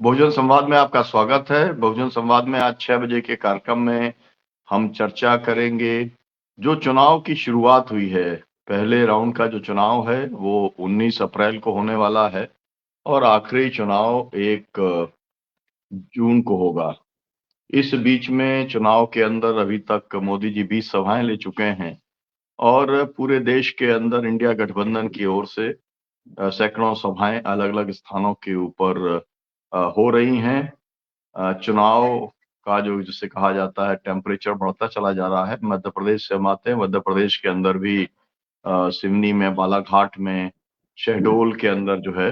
बहुजन संवाद में आपका स्वागत है। बहुजन संवाद में आज 6 बजे के कार्यक्रम में हम चर्चा करेंगे जो चुनाव की शुरुआत हुई है। पहले राउंड का जो चुनाव है वो 19 अप्रैल को होने वाला है और आखिरी चुनाव 1 जून को होगा। इस बीच में चुनाव के अंदर अभी तक मोदी जी 20 सभाएं ले चुके हैं और पूरे देश के अंदर इंडिया गठबंधन की ओर से सैकड़ों सभाएं अलग-अलग स्थानों के ऊपर हो रही हैं। चुनाव का जो जिसे कहा जाता है टेम्परेचर बढ़ता चला जा रहा है। मध्य प्रदेश से हम आते हैं, मध्य प्रदेश के अंदर भी सिवनी में, बालाघाट में, शहडोल के अंदर जो है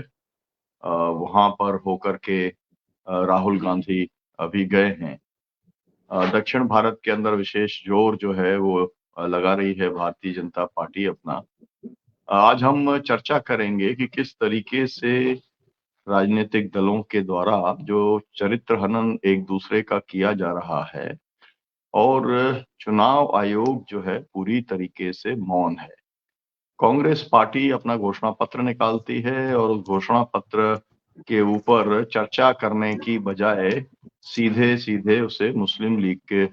वहां पर होकर के राहुल गांधी अभी गए हैं। दक्षिण भारत के अंदर विशेष जोर जो है वो लगा रही है भारतीय जनता पार्टी अपना। आज हम चर्चा करेंगे कि किस तरीके से राजनीतिक दलों के द्वारा जो चरित्र हनन एक दूसरे का किया जा रहा है और चुनाव आयोग जो है पूरी तरीके से मौन है। कांग्रेस पार्टी अपना घोषणा पत्र निकालती है और उस घोषणा पत्र के ऊपर चर्चा करने की बजाय सीधे-सीधे उसे मुस्लिम लीग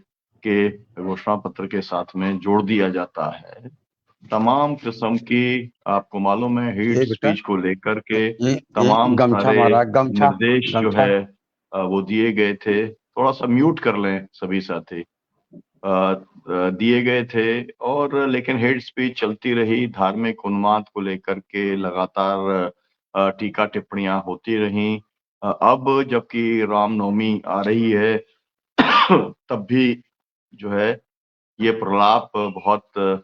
के घोषणा पत्र के साथ में जोड़ दिया जाता है। तमाम किस्म की आपको मालूम है हेट ये बेटा स्पीच को लेकर के ये तमाम गमछा सारे मारा गमछा निर्देश जो गमछा। है वो दिए गए थे। थोड़ा-सा म्यूट कर लें सभी साथी। दिए गए थे और लेकिन हेट स्पीच चलती रही, धार्मिक उन्माद को लेकर के लगातार टीका-टिप्पणियाँ होती रहीं। अब जबकि रामनवमी आ रही है तब भी जो है ये प्रलाप बहुत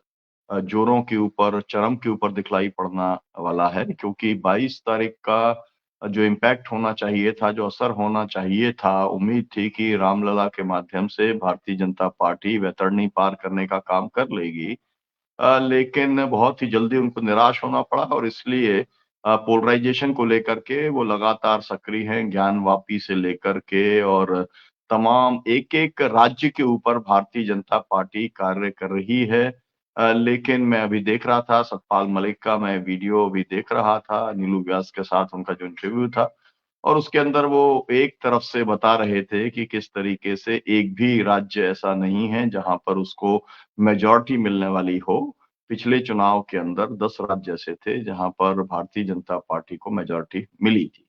जोरों के ऊपर, चरम के ऊपर दिखलाई पड़ना वाला है क्योंकि 22 तारीख का जो इम्पैक्ट होना चाहिए था, जो असर होना चाहिए था, उम्मीद थी कि रामलला के माध्यम से भारतीय जनता पार्टी वैतरणी पार करने का काम कर लेगी। लेकिन बहुत ही जल्दी उनको निराश होना पड़ा और इसलिए पोलराइज़ेशन को लेकर के वो लगातार सक्रिय हैं, ज्ञानवापी से लेकर के और तमाम एक-एक राज्य के ऊपर भारतीय जनता पार्टी कार्य कर रही है। लेकिन मैं अभी देख रहा था सतपाल मलिक का मैं वीडियो भी देख रहा था, नीलू व्यास के साथ उनका जो इंटरव्यू था और उसके अंदर वो एक तरफ से बता रहे थे कि किस तरीके से एक भी राज्य ऐसा नहीं है जहाँ पर उसको मेजॉरिटी मिलने वाली हो। पिछले चुनाव के अंदर 10 राज्य ऐसे थे जहाँ पर भारतीय जनता पार्टी को मेजॉरिटी मिली थी।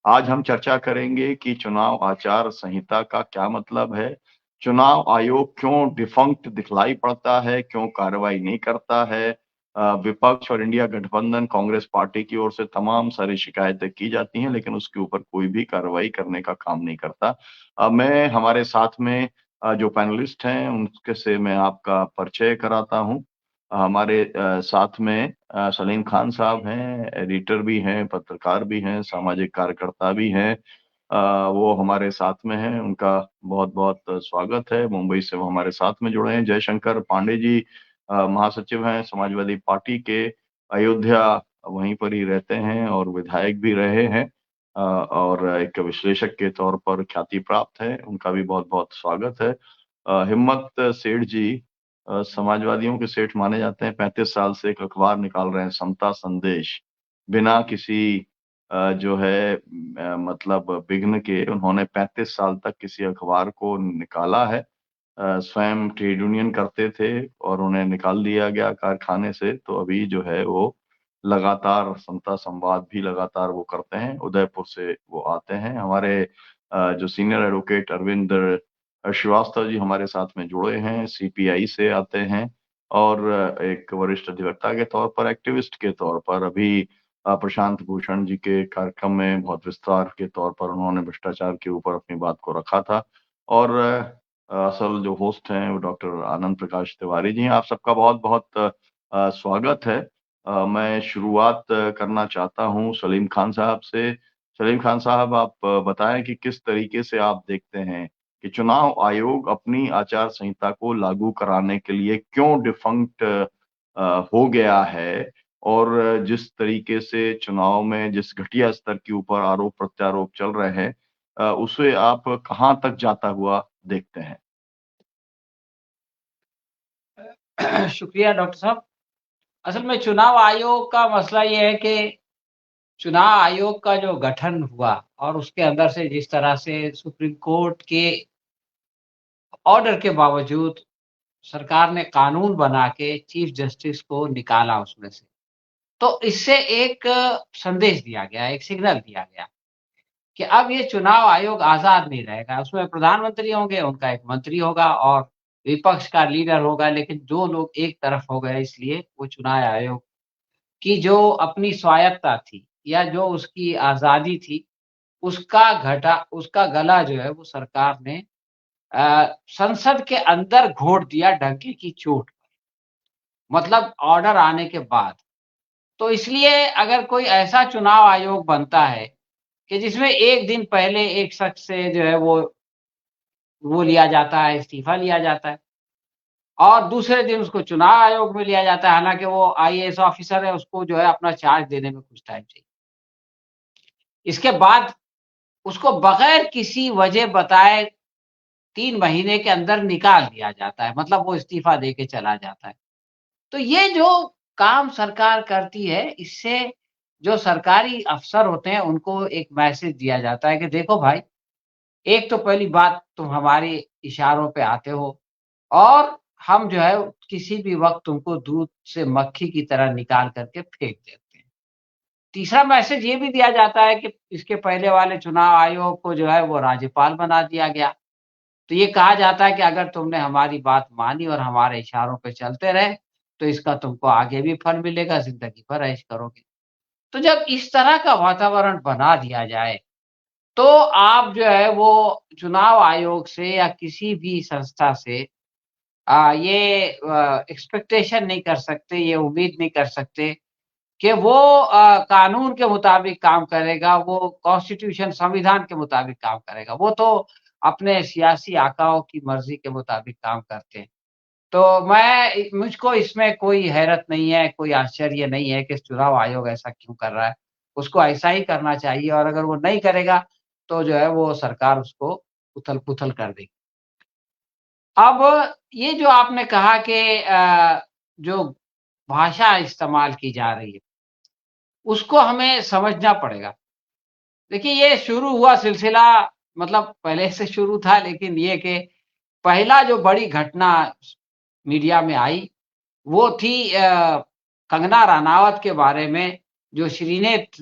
आज हम चर्चा करेंगे कि चुनाव आचार संहिता का क्या मतलब है? चुनाव आयोग क्यों डिफंक्ट दिखलाई पड़ता है? क्यों कार्रवाई नहीं करता है? विपक्ष और इंडिया गठबंधन कांग्रेस पार्टी की ओर से तमाम सारी शिकायतें की जाती हैं, लेकिन उसके ऊपर कोई भी कार्रवाई करने का काम नहीं करता। मैं हमारे साथ में जो पैनलिस्ट हैं, उनके से मैं आपका परिचय कराता हूँ। हमारे साथ में सलीम खान साहब हैं, एडिटर भी हैं, पत्रकार भी हैं, सामाजिक कार्यकर्ता भी हैं। वो हमारे साथ में हैं, उनका बहुत-बहुत स्वागत है। मुंबई से वो हमारे साथ में जुड़े हैं। जयशंकर पांडे जी महासचिव हैं समाजवादी पार्टी के, अयोध्या वहीं पर ही रहते हैं और विधायक भी रहे हैं और एक विश्लेषक के तौर पर ख्याति प्राप्त हैं, उनका भी बहुत-बहुत स्वागत है। हिम्मत सेठ जी समाजवादियों के सेठ माने जाते हैं, 35 साल से एक अखबार निकाल रहे हैं, समता संदेश। बिना किसी जो है मतलब विघ्न के उन्होंने 35 साल तक किसी अखबार को निकाला है। स्वयं ट्रेड यूनियन करते थे और उन्हें निकाल दिया गया कारखाने से, तो अभी जो है वो लगातार समता संवाद भी लगातार वो करते हैं, उदयपुर से वो आते हैं। हमारे जो सीनियर एडवोकेट अरविंद श्रीवास्तव जी हमारे साथ में जुड़े हैं, सीपीआई से आते हैं और एक वरिष्ठ अधिवक्ता के तौर पर, एक्टिविस्ट के तौर पर अभी प्रशांत भूषण जी के कार्यक्रम में बहुत विस्तार के तौर पर उन्होंने भ्रष्टाचार के ऊपर अपनी बात को रखा था और असल जो होस्ट हैं वो डॉक्टर आनंद प्रकाश तिवारी जी हैं। आप सबका बहुत-बहुत स्वागत है। मैं शुरुआत करना चाहता हूँ सलीम खान साहब से। सलीम खान साहब आप बताएँ कि किस तरीके से आप देखते हैं कि चुनाव आयोग अपनी आचार संहिता को लागू कराने के लिए क्यों डिफंक्ट हो गया है? और जिस तरीके से चुनाव में जिस घटिया स्तर के ऊपर आरोप-प्रत्यारोप चल रहे हैं उसे आप कहाँ तक जाता हुआ देखते हैं? शुक्रिया डॉक्टर साहब। असल में चुनाव आयोग का मसला ये है कि चुनाव आयोग का जो गठन हुआ, और उसके अंदर से जिस तरह से सुप्रीम कोर्ट के ऑर्डर के बावजूद सरकार ने कानून बना के चीफ जस्टिस को निकाला उसमें से। तो इससे एक संदेश दिया गया, एक सिग्नल दिया गया कि अब ये चुनाव आयोग आज़ाद नहीं रहेगा। उसमें प्रधानमंत्री होंगे, उनका एक मंत्री होगा और विपक्ष का लीडर होगा, लेकिन जो लोग एक तरफ हो गए इसलिए वो चुनाव आयोग की जो अपनी स्वायत्तता थी या जो उसकी आज़ादी थी, उसका गला जो है वो सरकार ने संसद के अंदर घोट दिया डंके की चोट पर, मतलब ऑर्डर आने के बाद। तो इसलिए अगर कोई ऐसा चुनाव आयोग बनता है कि जिसमें 1 दिन पहले एक शख्स से जो है वो लिया जाता है, इस्तीफ़ा लिया जाता है और दूसरे दिन उसको चुनाव आयोग में लिया जाता है, हालाँकि वो आईएएस ऑफ़िसर है, उसको जो है अपना चार्ज देने में कुछ टाइम चाहिए। इसके बाद उसको बगैर किसी वजह बताए 3 महीने के अंदर निकाल दिया जाता है, मतलब वो इस्तीफ़ा दे के चला जाता है। तो ये जो काम सरकार करती है, इससे जो सरकारी अफ़सर होते हैं, उनको एक मैसेज दिया जाता है कि देखो भाई, एक तो पहली बात तुम हमारे इशारों पे आते हो और हम जो है किसी भी वक़्त तुमको दूध से मक्खी की तरह निकाल कर के फेंक देते हैं। तीसरा मैसेज ये भी दिया जाता है कि इसके पहले वाले चुनाव आयोग को जो है वो राज्यपाल बना दिया गया। तो ये कहा जाता है कि अगर तुमने हमारी बात मानी और हमारे इशारों पे चलते रहे, तो इसका तुमको आगे भी फल मिलेगा, ज़िंदगी भर ऐश करोगे। तो जब इस तरह का वातावरण बना दिया जाए, तो आप जो है वो चुनाव आयोग से या किसी भी संस्था से ये एक्सपेक्टेशन नहीं कर सकते, ये उम्मीद नहीं कर सकते कि वो कानून के मुताबिक काम करेगा, वो कॉन्स्टिट्यूशन संविधान के मुताबिक काम करेगा। वो तो अपने सियासी आकाओं की मर्ज़ी के मुताबिक काम करते हैं। तो मुझको इसमें कोई हैरत नहीं है, कोई आश्चर्य नहीं है कि चुनाव आयोग ऐसा क्यों कर रहा है। उसको ऐसा ही करना चाहिए और अगर वो नहीं करेगा, तो जो है वो सरकार उसको उथल-पुथल कर देगी। अब ये जो आपने कहा कि जो भाषा इस्तेमाल की जा रही है, उसको हमें समझना पड़ेगा। देखिए, ये शुरू हुआ सिलसिला मतलब पहले से शुरू था, लेकिन ये कि पहला जो बड़ी घटना मीडिया में आई, वो थी कंगना रनावत के बारे में जो श्रीनेत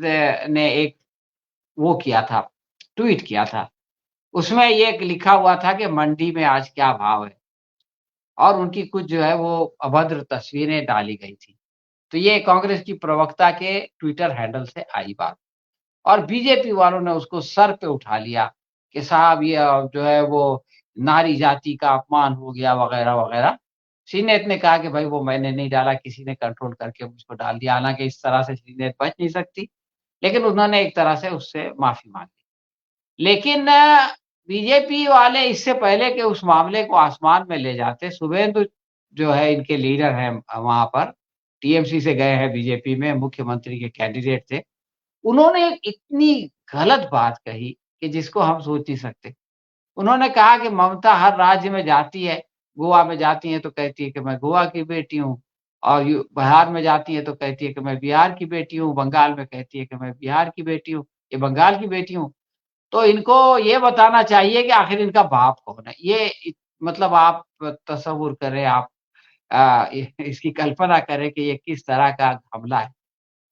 ने एक वो किया था, ट्वीट किया था। उसमें ये लिखा हुआ था कि मंडी में आज क्या भाव है और उनकी कुछ जो है वो अभद्र तस्वीरें डाली गई थी। तो ये कांग्रेस की प्रवक्ता के ट्विटर हैंडल से आई बात और बीजेपी वालों ने उसको सर पे उठा लिया कि साहब ये जो है वो नारी जाति का अपमान हो गया वगैरह-वगैरह। श्रीनेत ने कहा कि भाई वो मैंने नहीं डाला, किसी ने कंट्रोल करके मुझको डाल दिया। हालाँकि इस तरह से श्रीनेत बच नहीं सकती, लेकिन उन्होंने एक तरह से उससे माफ़ी माँग ली। लेकिन बीजेपी वाले इससे पहले कि उस मामले को आसमान में ले जाते, शुभेंदु जो है इनके लीडर हैं वहाँ पर, टीएमसी से गए हैं बीजेपी में, मुख्यमंत्री के कैंडिडेट थे। उन्होंने एक इतनी गलत बात कही कि जिसको हम सोच नहीं सकते। उन्होंने कहा कि ममता हर राज्य में जाती है, गोवा में जाती हैं तो कहती है कि मैं गोवा की बेटी हूँ और यू बिहार में जाती है तो कहती है कि मैं बिहार की बेटी हूँ, बंगाल में कहती है कि मैं बिहार की बेटी हूँ, ये बंगाल की बेटी हूँ। तो इनको ये बताना चाहिए कि आखिर इनका बाप कौन है? ये मतलब आप तसव्वुर करें, आप इसकी कल्पना करें कि ये किस तरह का हमला है,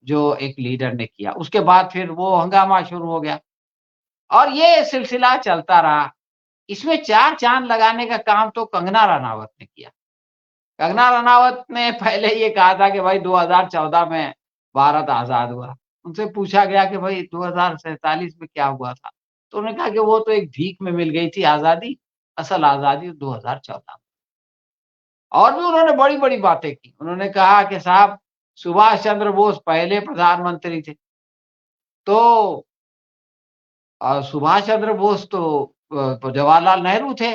जो एक लीडर ने किया। उसके बाद फिर वो हंगामा शुरू हो गया और ये सिलसिला चलता रहा। इसमें 4 चाँद लगाने का काम तो कंगना रनावत ने किया। कंगना रनावत ने पहले ये कहा था कि भाई 2014 में भारत आज़ाद हुआ। उनसे पूछा गया कि भाई 2047 में क्या हुआ था? तो उन्होंने कहा कि वो तो एक भीख में मिल गई थी आज़ादी, असल आज़ादी 2014 में। और भी उन्होंने बड़ी-बड़ी बातें की। उन्होंने कहा कि साहब सुभाष चंद्र बोस पहले प्रधानमंत्री थे। तो सुभाष चंद्र बोस तो जवाहरलाल नेहरू थे।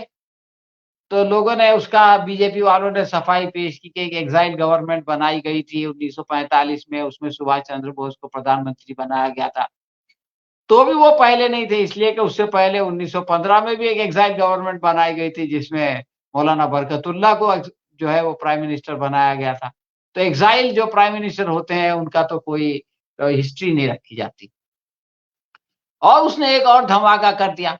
तो लोगों ने उसका बीजेपी वालों ने सफाई पेश की कि एक एक्साइल गवर्नमेंट बनाई गई थी 1945 में, उसमें सुभाष चंद्र बोस को प्रधानमंत्री बनाया गया था। तो भी वो पहले नहीं थे इसलिए कि उससे पहले 1915 में भी एक एक्साइल गवर्नमेंट बनाई गई थी जिसमें मौलाना बरकतुल्लाह को जो है वो प्राइम मिनिस्टर बनाया गया था। तो एक्साइल जो प्राइम मिनिस्टर होते हैं उनका तो कोई हिस्ट्री नहीं रखी जाती। और उसने एक और धमाका कर दिया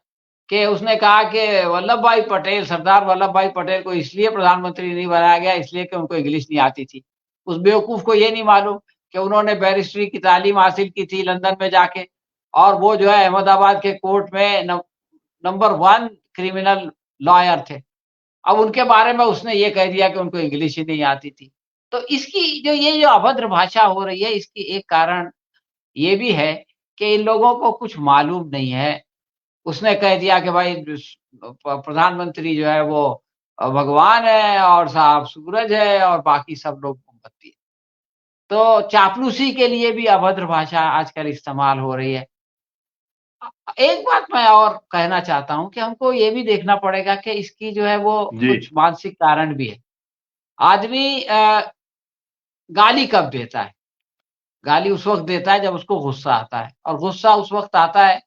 कि उसने कहा कि वल्लभ भाई पटेल, सरदार वल्लभ भाई पटेल को इसलिए प्रधानमंत्री नहीं बनाया गया इसलिए कि उनको इंग्लिश नहीं आती थी। उस बेवकूफ को ये नहीं मालूम कि उन्होंने बैरिस्ट्री की तालीम हासिल की थी लंदन में जाके, और वो जो है अहमदाबाद के कोर्ट में नंबर 1 क्रिमिनल लॉयर थे। अब उनके बारे में उसने ये कह दिया कि उनको इंग्लिश ही नहीं आती थी। तो इसकी जो अभद्र भाषा हो रही है, इसकी एक कारण ये भी है कि इन लोगों को कुछ मालूम नहीं है। उसने कह दिया कि भाई प्रधानमंत्री जो है वो भगवान है और साहब सूरज है और बाकी सब लोग मोमबत्ती है। तो चापलूसी के लिए भी अभद्र भाषा आजकल इस्तेमाल हो रही है। एक बात मैं और कहना चाहता हूँ कि हमको ये भी देखना पड़ेगा कि इसकी जो है वो जी कुछ मानसिक कारण भी है। आदमी गाली कब देता है? गाली उस वक़्त देता है जब उसको गुस्सा आता है, और गुस्सा उस वक़्त आता है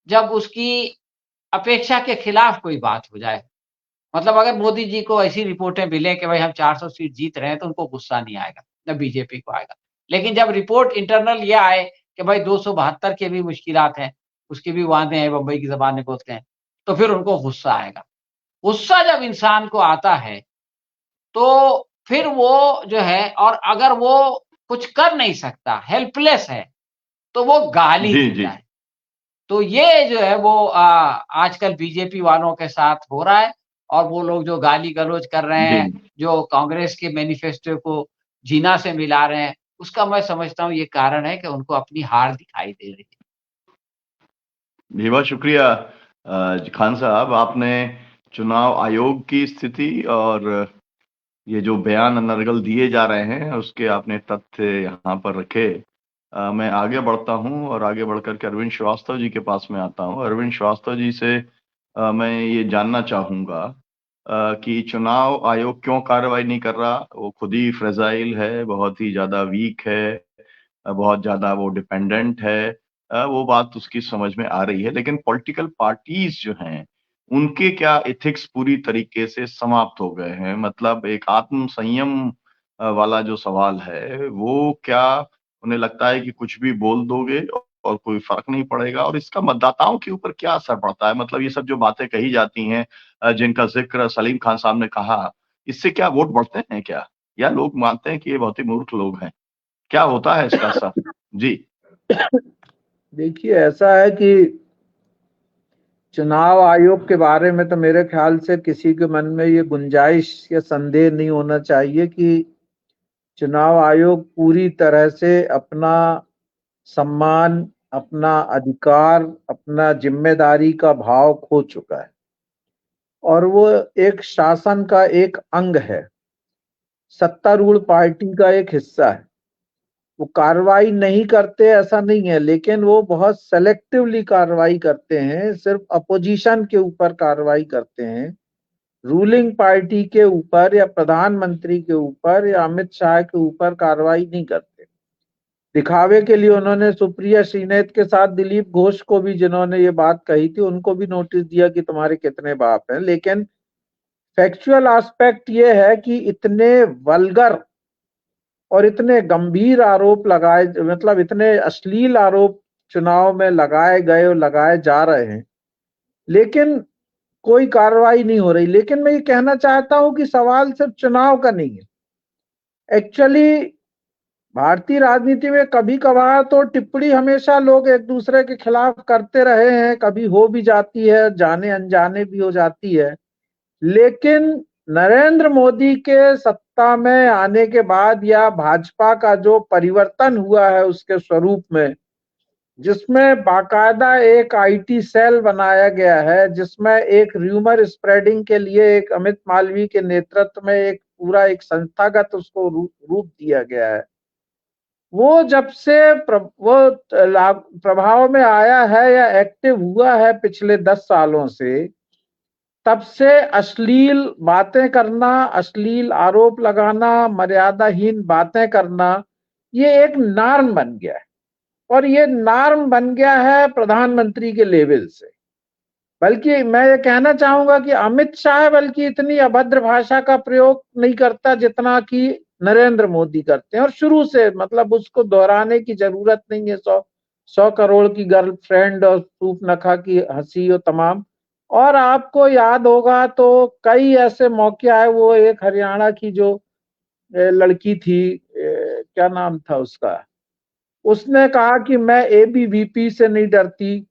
जब उसकी अपेक्षा के खिलाफ कोई बात हो जाए। मतलब अगर मोदी जी को ऐसी रिपोर्टें मिलें कि भाई हम 400 सीट जीत रहे हैं, तो उनको गुस्सा नहीं आएगा, ना बीजेपी को आएगा। लेकिन जब रिपोर्ट इंटरनल ये आए कि भाई 272 की भी मुश्किलात हैं, उसके भी वादे हैं, बम्बई की ज़बान में बोलते हैं, तो फिर उनको गुस्सा आएगा। गुस्सा जब इंसान को आता है, तो फिर वो जो है, और अगर वो कुछ कर नहीं सकता, हेल्पलेस है, तो वो गाली जी जी देता है। तो ये जो है वो आजकल बीजेपी वालों के साथ हो रहा है, और वो लोग जो गाली-गलौज कर रहे जी हैं, जो कांग्रेस के मैनिफेस्टो को जीना से मिला रहे हैं, उसका मैं समझता हूँ ये कारण है कि उनको अपनी हार दिखाई दे रही है। जी, बहुत शुक्रिया खान साहब, आपने चुनाव आयोग की स्थिति और ये जो बयान अनर्गल दिए जा रहे हैं उसके आपने तथ्य यहाँ पर रखे। मैं आगे बढ़ता हूँ और आगे बढ़कर के अरविंद श्रीवास्तव जी के पास में आता हूँ। अरविंद श्रीवास्तव जी से मैं ये जानना चाहूँगा कि चुनाव आयोग क्यों कार्रवाई नहीं कर रहा? वो खुद ही फ्रेजाइल है, बहुत ही ज़्यादा वीक है, बहुत ज़्यादा वो डिपेंडेंट है। वो बात उसकी समझ में आ रही है, लेकिन पॉलिटिकल पार्टीज़ जो हैं, उनके क्या एथिक्स पूरी तरीके से समाप्त हो गए हैं? मतलब एक आत्म संयम वाला जो सवाल है, वो क्या उन्हें लगता है कि कुछ भी बोल दोगे और कोई फ़र्क नहीं पड़ेगा, और इसका मतदाताओं के ऊपर क्या असर पड़ता है? मतलब ये सब जो बातें कही जाती हैं जिनका ज़िक्र सलीम खान साहब ने कहा, इससे क्या वोट बढ़ते हैं क्या? या लोग मानते हैं कि ये बहुत ही मूर्ख लोग हैं? क्या होता है इसका असर? जी। देखिए, ऐसा है कि चुनाव आयोग के बारे में तो मेरे ख्याल से किसी के मन में ये गुंजाइश या संदेह नहीं होना चाहिए कि चुनाव आयोग पूरी तरह से अपना सम्मान, अपना अधिकार, अपना जिम्मेदारी का भाव खो चुका है, और वो एक शासन का एक अंग है, सत्तारूढ़ पार्टी का एक हिस्सा है। वो कार्रवाई नहीं करते ऐसा नहीं है, लेकिन वो बहुत सेलेक्टिवली कार्रवाई करते हैं। सिर्फ अपोजिशन के ऊपर कार्रवाई करते हैं, रूलिंग पार्टी के ऊपर या प्रधानमंत्री के ऊपर या अमित शाह के ऊपर कार्रवाई नहीं करते। दिखावे के लिए उन्होंने सुप्रिया श्रीनेत के साथ दिलीप घोष को भी, जिन्होंने ये बात कही थी, उनको भी नोटिस दिया कि तुम्हारे कितने बाप हैं। लेकिन फैक्चुअल एस्पेक्ट ये है कि इतने वल्गर और इतने गंभीर आरोप लगाए, मतलब इतने अश्लील आरोप चुनाव में लगाए गए और लगाए जा रहे हैं, लेकिन कोई कार्रवाई नहीं हो रही। लेकिन मैं ये कहना चाहता हूं कि सवाल सिर्फ चुनाव का नहीं है। एक्चुअली भारतीय राजनीति में कभी कभार तो टिप्पणी हमेशा लोग एक दूसरे के खिलाफ करते रहे हैं, कभी हो भी जाती है, जाने अनजाने भी हो जाती है। लेकिन नरेंद्र मोदी के सत्ता में आने के बाद या भाजपा का जो परिवर्तन हुआ है उसके स्वरूप में, जिसमें बाकायदा एक आईटी सेल बनाया गया है, जिसमें एक र्यूमर स्प्रेडिंग के लिए एक अमित मालवीय के नेतृत्व में एक पूरा एक संस्थागत उसको रूप दिया गया है, वो जब से वो प्रभाव में आया है या एक्टिव हुआ है पिछले 10 सालों से, तब से अश्लील बातें करना, अश्लील आरोप लगाना, मर्यादाहीन बातें करना, ये एक नॉर्म बन गया है। और ये नॉर्म बन गया है प्रधानमंत्री के लेवल से। बल्कि मैं ये कहना चाहूंगा कि अमित शाह बल्कि इतनी अभद्र भाषा का प्रयोग नहीं करता जितना कि नरेंद्र मोदी करते हैं, और शुरू से, मतलब उसको दोहराने की जरूरत नहीं है। 100 करोड़ की गर्लफ्रेंड और सूपनखा की हंसी और तमाम। और आपको याद होगा तो कई ऐसे मौके आए, वो एक हरियाणा की जो लड़की थी, क्या नाम था उसका, उसने कहा कि मैं एबीवीपी से नहीं डरती।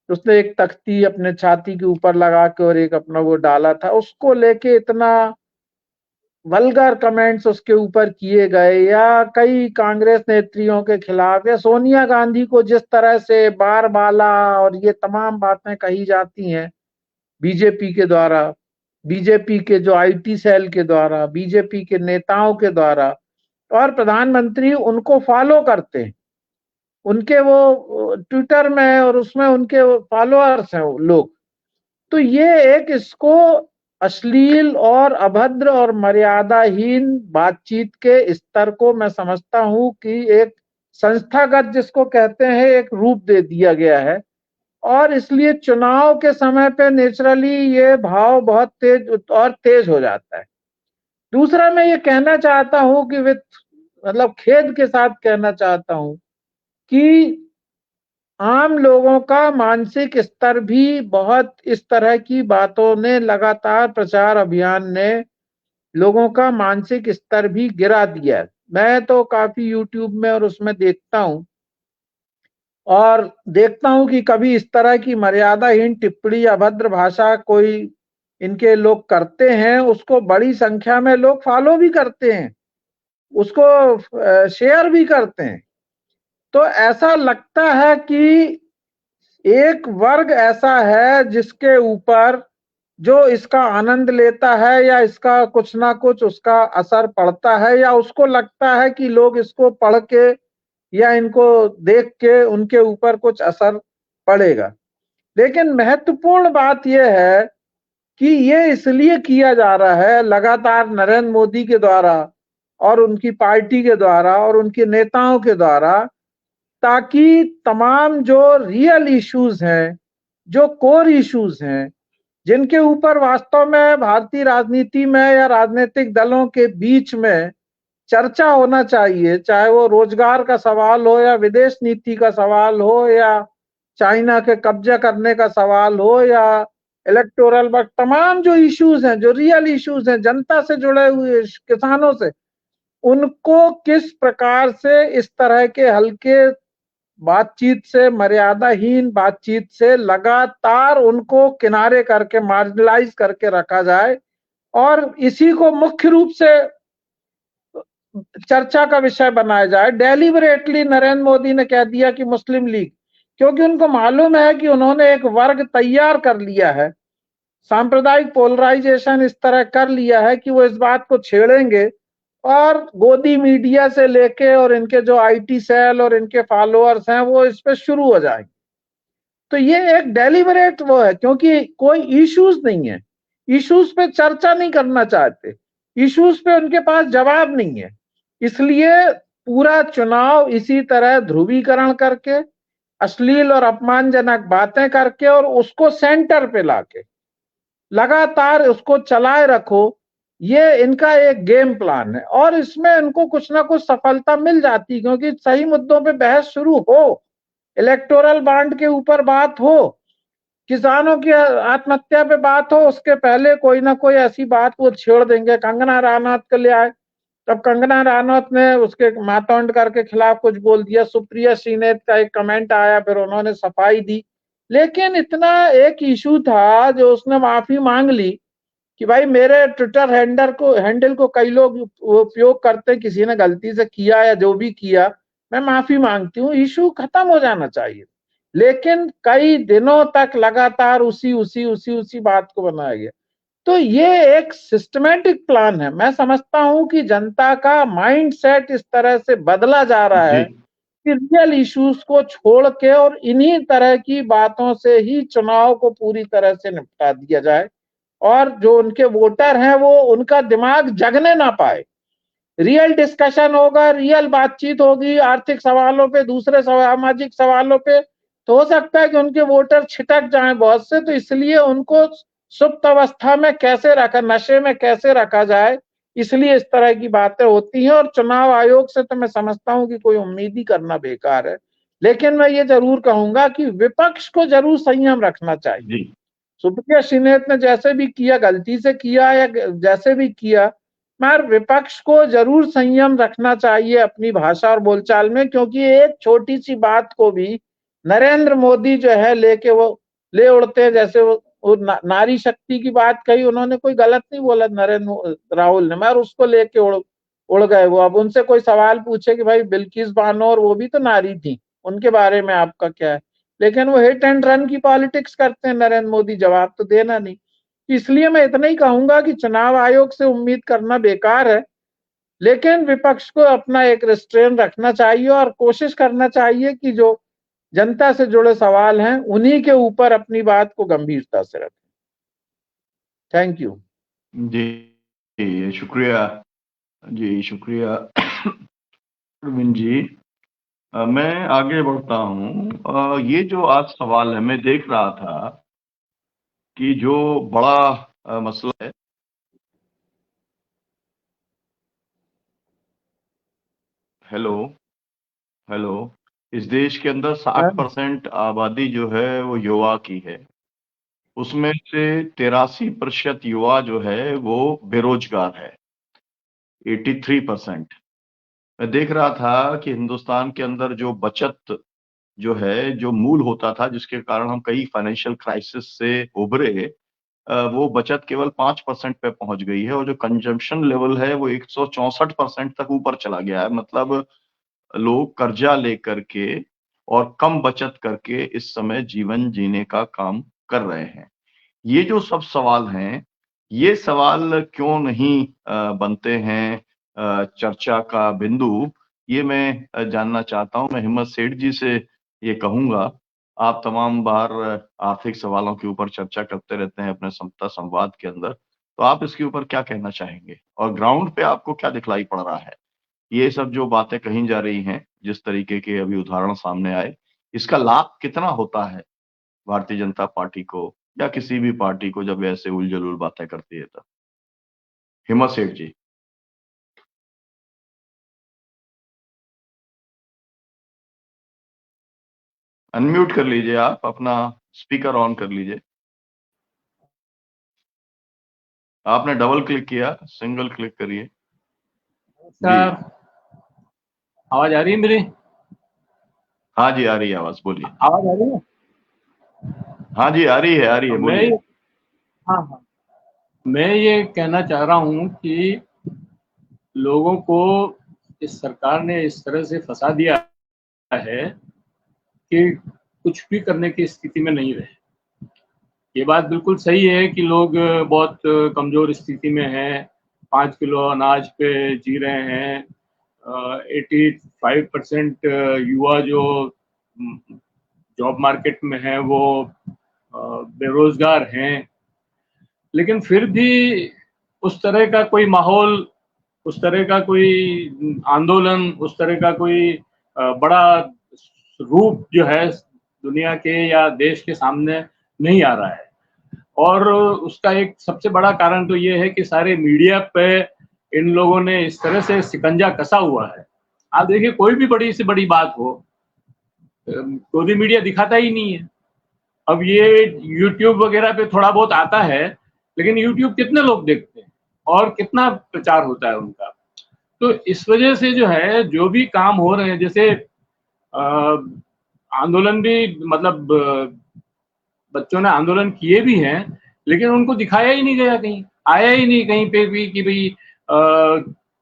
उसने एक तख्ती अपने छाती के ऊपर लगा के और एक अपना वो डाला था, उसको लेके इतना वल्गर कमेंट्स उसके ऊपर किए गए, या कई कांग्रेस नेत्रियों के खिलाफ, या सोनिया गांधी को जिस तरह से बार बाला और ये तमाम बातें कही जाती हैं बीजेपी के द्वारा, बीजेपी के जो आईटी सेल के द्वारा, बीजेपी के नेताओं के द्वारा, और प्रधानमंत्री उनको फॉलो करते हैं, उनके वो ट्विटर में और उसमें उनके फॉलोअर्स हैं वो लोग। तो ये एक इसको अश्लील और अभद्र और मर्यादाहीन बातचीत के स्तर को मैं समझता हूं कि एक संस्थागत जिसको कहते हैं एक रूप दे दिया गया है, और इसलिए चुनाव के समय पे नेचुरली ये भाव बहुत तेज हो जाता है। दूसरा मैं ये कहना चाहता हूं कि मतलब खेद के साथ कहना चाहता हूं कि आम लोगों का मानसिक स्तर भी बहुत इस तरह की बातों ने, लगातार प्रचार अभियान ने लोगों का मानसिक स्तर भी गिरा दिया। मैं तो काफी यूट्यूब में और उसमें देखता हूं, और देखता हूं कि कभी इस तरह की मर्यादाहीन टिप्पणी, अभद्र भाषा कोई इनके लोग करते हैं, उसको बड़ी संख्या में लोग फॉलो भी करते हैं, उसको शेयर भी करते हैं। तो ऐसा लगता है कि एक वर्ग ऐसा है जिसके ऊपर जो इसका आनंद लेता है, या इसका कुछ ना कुछ उसका असर पड़ता है, या उसको लगता है कि लोग इसको पढ़ के या इनको देख के उनके ऊपर कुछ असर पड़ेगा। लेकिन महत्वपूर्ण बात यह है कि ये इसलिए किया जा रहा है लगातार नरेंद्र मोदी के द्वारा और उनकी पार्टी के द्वारा और उनके नेताओं के द्वारा, ताकि तमाम जो रियल इश्यूज हैं, जो कोर इश्यूज हैं, जिनके ऊपर वास्तव में भारतीय राजनीति में या राजनीतिक दलों के बीच में चर्चा होना चाहिए, चाहे वो रोजगार का सवाल हो, या विदेश नीति का सवाल हो, या चाइना के कब्जा करने का सवाल हो, या इलेक्टोरल, बट तमाम जो इश्यूज हैं, जो रियल इश्यूज हैं, जनता से जुड़े हुए, किसानों से, उनको किस प्रकार से इस तरह के हल्के बातचीत से, मर्यादाहीन बातचीत से लगातार उनको किनारे करके, मार्जिनलाइज करके रखा जाए, और इसी को मुख्य रूप से चर्चा का विषय बनाया जाए। डेलिबरेटली नरेंद्र मोदी ने कह दिया कि मुस्लिम लीग, क्योंकि उनको मालूम है कि उन्होंने एक वर्ग तैयार कर लिया है, सांप्रदायिक पोलराइजेशन इस तरह कर लिया है कि वो इस बात को छेड़ेंगे, और गोदी मीडिया से लेके और इनके जो आईटी सेल और इनके फॉलोअर्स हैं वो इस पे शुरू हो जाएंगे। तो ये एक डेलिबरेट वो है, क्योंकि कोई इश्यूज नहीं है, इश्यूज पे चर्चा नहीं करना चाहते, इश्यूज पे उनके पास जवाब नहीं है, इसलिए पूरा चुनाव इसी तरह ध्रुवीकरण करके, अश्लील और अपमानजनक बातें करके, और उसको सेंटर पे लाके लगातार उसको चलाए रखो, ये इनका एक गेम प्लान है। और इसमें इनको कुछ ना कुछ सफलता मिल जाती, क्योंकि सही मुद्दों पे बहस शुरू हो, इलेक्टोरल बॉन्ड के ऊपर बात हो, किसानों की आत्महत्या पे बात हो, उसके पहले कोई ना कोई ऐसी बात वो छेड़ देंगे। कंगना रनौत के लिए आए, तब कंगना रनौत ने उसके मातोंडकर के खिलाफ कुछ बोल दिया, सुप्रिया श्रीनेत का एक कमेंट आया, फिर उन्होंने सफाई दी। लेकिन इतना एक इशू था जो उसने माफी मांग ली कि भाई मेरे ट्विटर हैंडल को कई लोग उपयोग करते, किसी ने गलती से किया या जो भी किया, मैं माफी मांगती हूँ, इशू खत्म हो जाना चाहिए। लेकिन कई दिनों तक लगातार उसी बात को बनाया गया। तो ये एक सिस्टमैटिक प्लान है। मैं समझता हूं कि जनता का माइंडसेट इस तरह से बदला जा रहा है कि रियल इश्यूज को छोड़ के और इन्हीं तरह की बातों से ही चुनाव को पूरी तरह से निपटा दिया जाए, और जो उनके वोटर हैं वो उनका दिमाग जगने ना पाए। रियल डिस्कशन होगा, रियल बातचीत होगी आर्थिक सवालों पे, दूसरे सामाजिक सवालों पे, तो हो सकता है कि उनके वोटर छिटक जाएं बहुत से। तो इसलिए उनको सुप्त अवस्था में कैसे रखा, नशे में कैसे रखा जाए, इसलिए इस तरह की बातें होती हैं। और चुनाव आयोग से तो मैं समझता हूं कि कोई उम्मीद ही करना बेकार है, लेकिन मैं ये जरूर कहूंगा कि विपक्ष को जरूर संयम रखना चाहिए। सुप्रिया श्रीनेत ने जैसे भी किया, गलती से किया या जैसे भी किया, मगर विपक्ष को जरूर संयम रखना चाहिए अपनी भाषा और बोलचाल में, क्योंकि एक छोटी सी बात को भी नरेंद्र मोदी जो है लेके वो ले उड़ते हैं। जैसे वो नारी शक्ति की बात कही, उन्होंने कोई गलत नहीं बोला नरेंद्र राहुल ने, मगर उसको लेके उड़ गए वो। अब उनसे कोई सवाल पूछे कि भाई बिल्किस बानो और वो भी तो नारी थी, उनके बारे में आपका क्या है, लेकिन वो हिट एंड रन की पॉलिटिक्स करते हैं नरेंद्र मोदी, जवाब तो देना नहीं। इसलिए मैं इतना ही कहूंगा कि चुनाव आयोग से उम्मीद करना बेकार है, लेकिन विपक्ष को अपना एक रिस्ट्रेन रखना चाहिए और कोशिश करना चाहिए कि जो जनता से जुड़े सवाल हैं उन्हीं के ऊपर अपनी बात को गंभीरता से रखें। थैंक यू जी, शुक्रिया जी, शुक्रिया प्रवीण जी। मैं आगे बढ़ता हूँ। ये जो आज सवाल है, मैं देख रहा था कि जो बड़ा मसला है, हेलो, इस देश के अंदर 60% आबादी जो है वो युवा की है। उसमें से 83% युवा जो है वो बेरोजगार है, 83%। मैं देख रहा था कि हिंदुस्तान के अंदर जो बचत जो है, जो मूल होता था जिसके कारण हम कई फाइनेंशियल क्राइसिस से उभरे, वो बचत केवल 5% पे पहुंच गई है, और जो कंजम्पशन लेवल है वो 164% तक ऊपर चला गया है। मतलब लोग कर्जा लेकर के और कम बचत करके इस समय जीवन जीने का काम कर रहे हैं। ये जो सब सवाल हैं, ये सवाल क्यों नहीं बनते हैं चर्चा का बिंदु, ये मैं जानना चाहता हूं। मैं हिम्मत सेठ जी से ये कहूंगा, आप तमाम बार आर्थिक सवालों के ऊपर चर्चा करते रहते हैं अपने समता संवाद के अंदर, तो आप इसके ऊपर क्या कहना चाहेंगे और ग्राउंड पे आपको क्या दिखलाई पड़ रहा है? ये सब जो बातें कही जा रही हैं, जिस तरीके के अभी उदाहरण सामने आए, इसका लाभ कितना होता है भारतीय जनता पार्टी को या किसी भी पार्टी को जब ऐसे उलझुल बातें करती है? तब हिम्मत सेठ जी। अनम्यूट कर लीजिए, आप अपना स्पीकर ऑन कर लीजिए। आपने डबल क्लिक किया, सिंगल क्लिक करिए। सर, आवाज आ रही है मेरी? हाँ जी, आ रही है आवाज, बोलिए। आवाज आ रही है? हाँ जी, आ रही है, बोलिए। हाँ, मैं ये कहना चाह रहा हूँ कि लोगों को इस सरकार ने इस तरह से फंसा दिया है कि कुछ भी करने की स्थिति में नहीं रहे। ये बात बिल्कुल सही है कि लोग बहुत कमजोर स्थिति में हैं, 5 किलो अनाज पे जी रहे हैं। 85% युवा जो जॉब मार्केट में है वो बेरोजगार हैं, लेकिन फिर भी उस तरह का कोई माहौल, उस तरह का कोई आंदोलन, उस तरह का कोई बड़ा रूप जो है दुनिया के या देश के सामने नहीं आ रहा है। और उसका एक सबसे बड़ा कारण तो ये है कि सारे मीडिया पे इन लोगों ने इस तरह से शिकंजा कसा हुआ है। आप देखिए, कोई भी बड़ी से बड़ी बात हो, कोई भी मीडिया दिखाता ही नहीं है। अब ये YouTube वगैरह पे थोड़ा बहुत आता है, लेकिन YouTube कितने लोग देखते हैं और कितना प्रचार होता है उनका। तो इस वजह से जो है, जो भी काम हो रहे हैं, जैसे आंदोलन भी, मतलब बच्चों ने आंदोलन किए भी हैं, लेकिन उनको दिखाया ही नहीं गया, कहीं आया ही नहीं कहीं पे भी कि भाई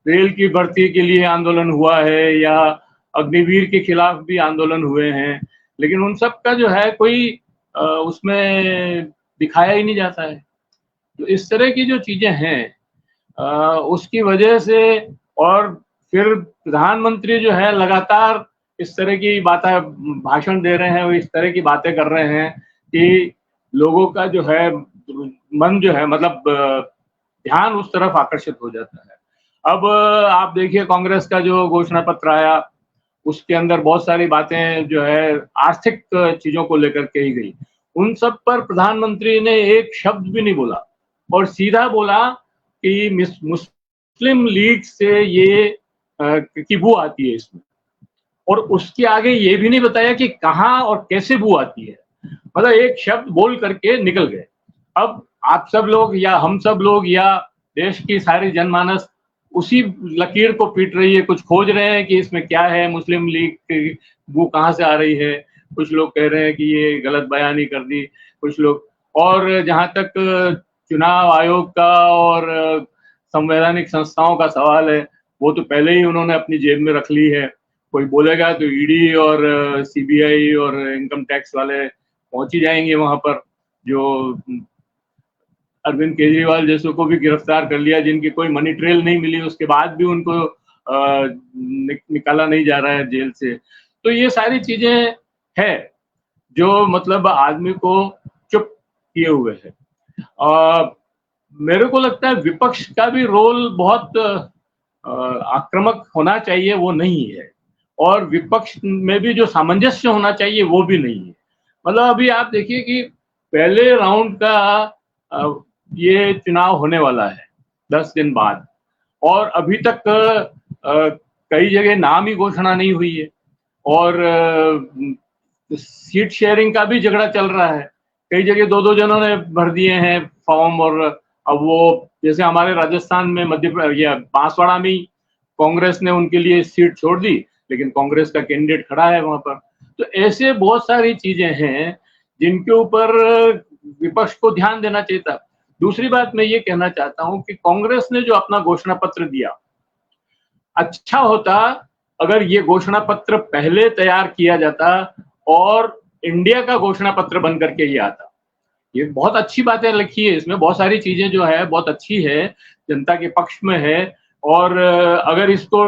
रेल की भर्ती के लिए आंदोलन हुआ है या अग्निवीर के खिलाफ भी आंदोलन हुए हैं, लेकिन उन सब का जो है कोई उसमें दिखाया ही नहीं जाता है। तो इस तरह की जो चीजें हैं उसकी वजह से, और फिर प्रधानमंत्री जो है लगातार इस तरह की बातें, भाषण दे रहे हैं, वो इस तरह की बातें कर रहे हैं कि लोगों का जो है मन जो है, मतलब ध्यान उस तरफ आकर्षित हो जाता है। अब आप देखिए, कांग्रेस का जो घोषणा पत्र आया, उसके अंदर बहुत सारी बातें जो है आर्थिक चीजों को लेकर के ही गई। उन सब पर प्रधानमंत्री ने एक शब्द भी नहीं बोला और सीधा बोला कि मुस्लिम लीग से ये की बू आती है इसमें। और उसके आगे ये भी नहीं बताया कि कहाँ और कैसे बू आती है। मतलब एक शब्द बोल करके निकल गए। अब आप सब लोग या हम सब लोग या देश की सारी जनमानस उसी लकीर को पीट रही है, कुछ खोज रहे हैं कि इसमें क्या है, मुस्लिम लीग की बू कहाँ से आ रही है। कुछ लोग कह रहे हैं कि ये गलत बयानी कर दी, कुछ लोग, और जहाँ तक चुनाव आयोग का और संवैधानिक संस्थाओं का सवाल है, वो तो पहले ही उन्होंने अपनी जेब में रख ली है। कोई बोलेगा तो ईडी और सीबीआई और इनकम टैक्स वाले पहुंच ही जाएंगे वहां पर। जो अरविंद केजरीवाल जैसों को भी गिरफ्तार कर लिया, जिनकी कोई मनी ट्रेल नहीं मिली, उसके बाद भी उनको निकाला नहीं जा रहा है जेल से। तो ये सारी चीजें है जो मतलब आदमी को चुप किए हुए है। मेरे को लगता है विपक्ष का भी रोल बहुत आक्रामक होना चाहिए, वो नहीं है। और विपक्ष में भी जो सामंजस्य होना चाहिए वो भी नहीं है। मतलब अभी आप देखिए कि पहले राउंड का ये चुनाव होने वाला है 10 दिन बाद, और अभी तक कई जगह नाम ही घोषणा नहीं हुई है, और सीट शेयरिंग का भी झगड़ा चल रहा है। कई जगह दो दो जनों ने भर दिए हैं फॉर्म, और अब वो जैसे हमारे राजस्थान में या बांसवाड़ा में कांग्रेस ने उनके लिए सीट छोड़ दी, लेकिन कांग्रेस का कैंडिडेट खड़ा है वहां पर। तो ऐसे बहुत सारी चीजें हैं जिनके ऊपर विपक्ष को ध्यान देना चाहिए था। दूसरी बात मैं ये कहना चाहता हूं कि कांग्रेस ने जो अपना घोषणा पत्र दिया, अच्छा होता अगर ये घोषणा पत्र पहले तैयार किया जाता और इंडिया का घोषणा पत्र बन करके ये आता। ये बहुत अच्छी बातें लिखी है, इसमें बहुत सारी चीजें जो है बहुत अच्छी है, जनता के पक्ष में है। और अगर इसको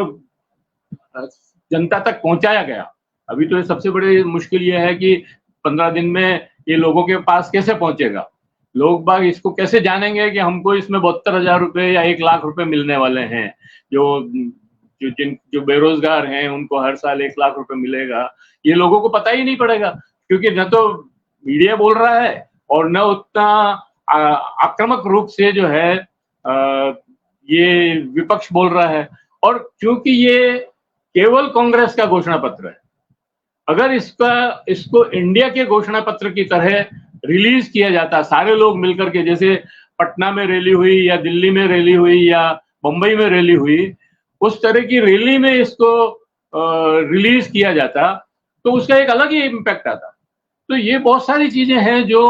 जनता तक पहुंचाया गया, अभी तो ये सबसे बड़ी मुश्किल ये है कि 15 दिन में ये लोगों के पास कैसे पहुंचेगा। लोग बाग इसको कैसे जानेंगे कि हमको इसमें 72,000 रुपए या 1 लाख रुपए मिलने वाले हैं। जो बेरोजगार हैं उनको हर साल 1 लाख रुपए मिलेगा, ये लोगों को पता ही नहीं पड़ेगा, क्योंकि न तो मीडिया बोल रहा है और न उतना आक्रामक रूप से जो है ये विपक्ष बोल रहा है। और क्योंकि ये केवल कांग्रेस का घोषणा पत्र है, अगर इसको इंडिया के घोषणा पत्र की तरह रिलीज किया जाता, सारे लोग मिलकर के, जैसे पटना में रैली हुई या दिल्ली में रैली हुई या बंबई में रैली हुई, उस तरह की रैली में इसको रिलीज किया जाता तो उसका एक अलग ही इम्पैक्ट आता। तो ये बहुत सारी चीजें हैं जो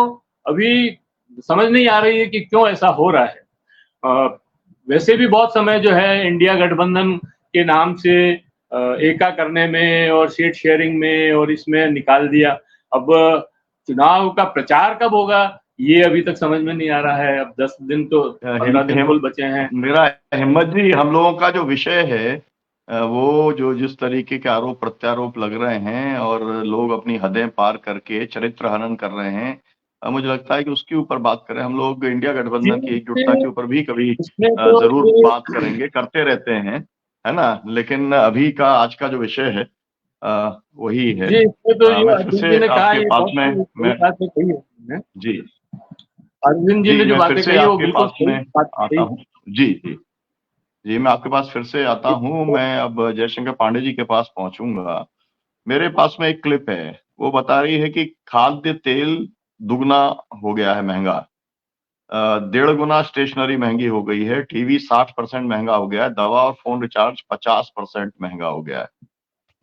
अभी समझ नहीं आ रही है कि क्यों ऐसा हो रहा है। वैसे भी बहुत समय जो है इंडिया गठबंधन के नाम से एका करने में और सीट शेयरिंग में और इसमें निकाल दिया। अब चुनाव का प्रचार कब होगा ये अभी तक समझ में नहीं आ रहा है। अब 10 दिन तो 15 दिन कुल बचे हैं। मेरा हिम्मत जी, हम लोगों का जो विषय है वो जो जिस तरीके के आरोप प्रत्यारोप लग रहे हैं और लोग अपनी हदें पार करके चरित्र हनन कर रहे हैं, मुझे लगता है कि उसके ऊपर बात करें। हम लोग इंडिया गठबंधन की एकजुटता के ऊपर भी कभी जरूर बात करेंगे, करते रहते हैं, है ना। लेकिन अभी का आज का जो विषय है वही है। मैं फिर से आपके पास में जी अरविंद जी ने जो बातें कही वो बिल्कुल सही आता हूँ। जी मैं आपके पास फिर से आता हूँ। मैं अब जयशंकर पांडे जी के पास पहुंचूंगा। मेरे पास में एक क्लिप है, वो बता रही है कि खाद्य तेल दुगना हो गया है महंगा, 1.5 गुना स्टेशनरी महंगी हो गई है, टीवी 60% महंगा हो गया है, दवा और फोन रिचार्ज 50% महंगा हो गया है,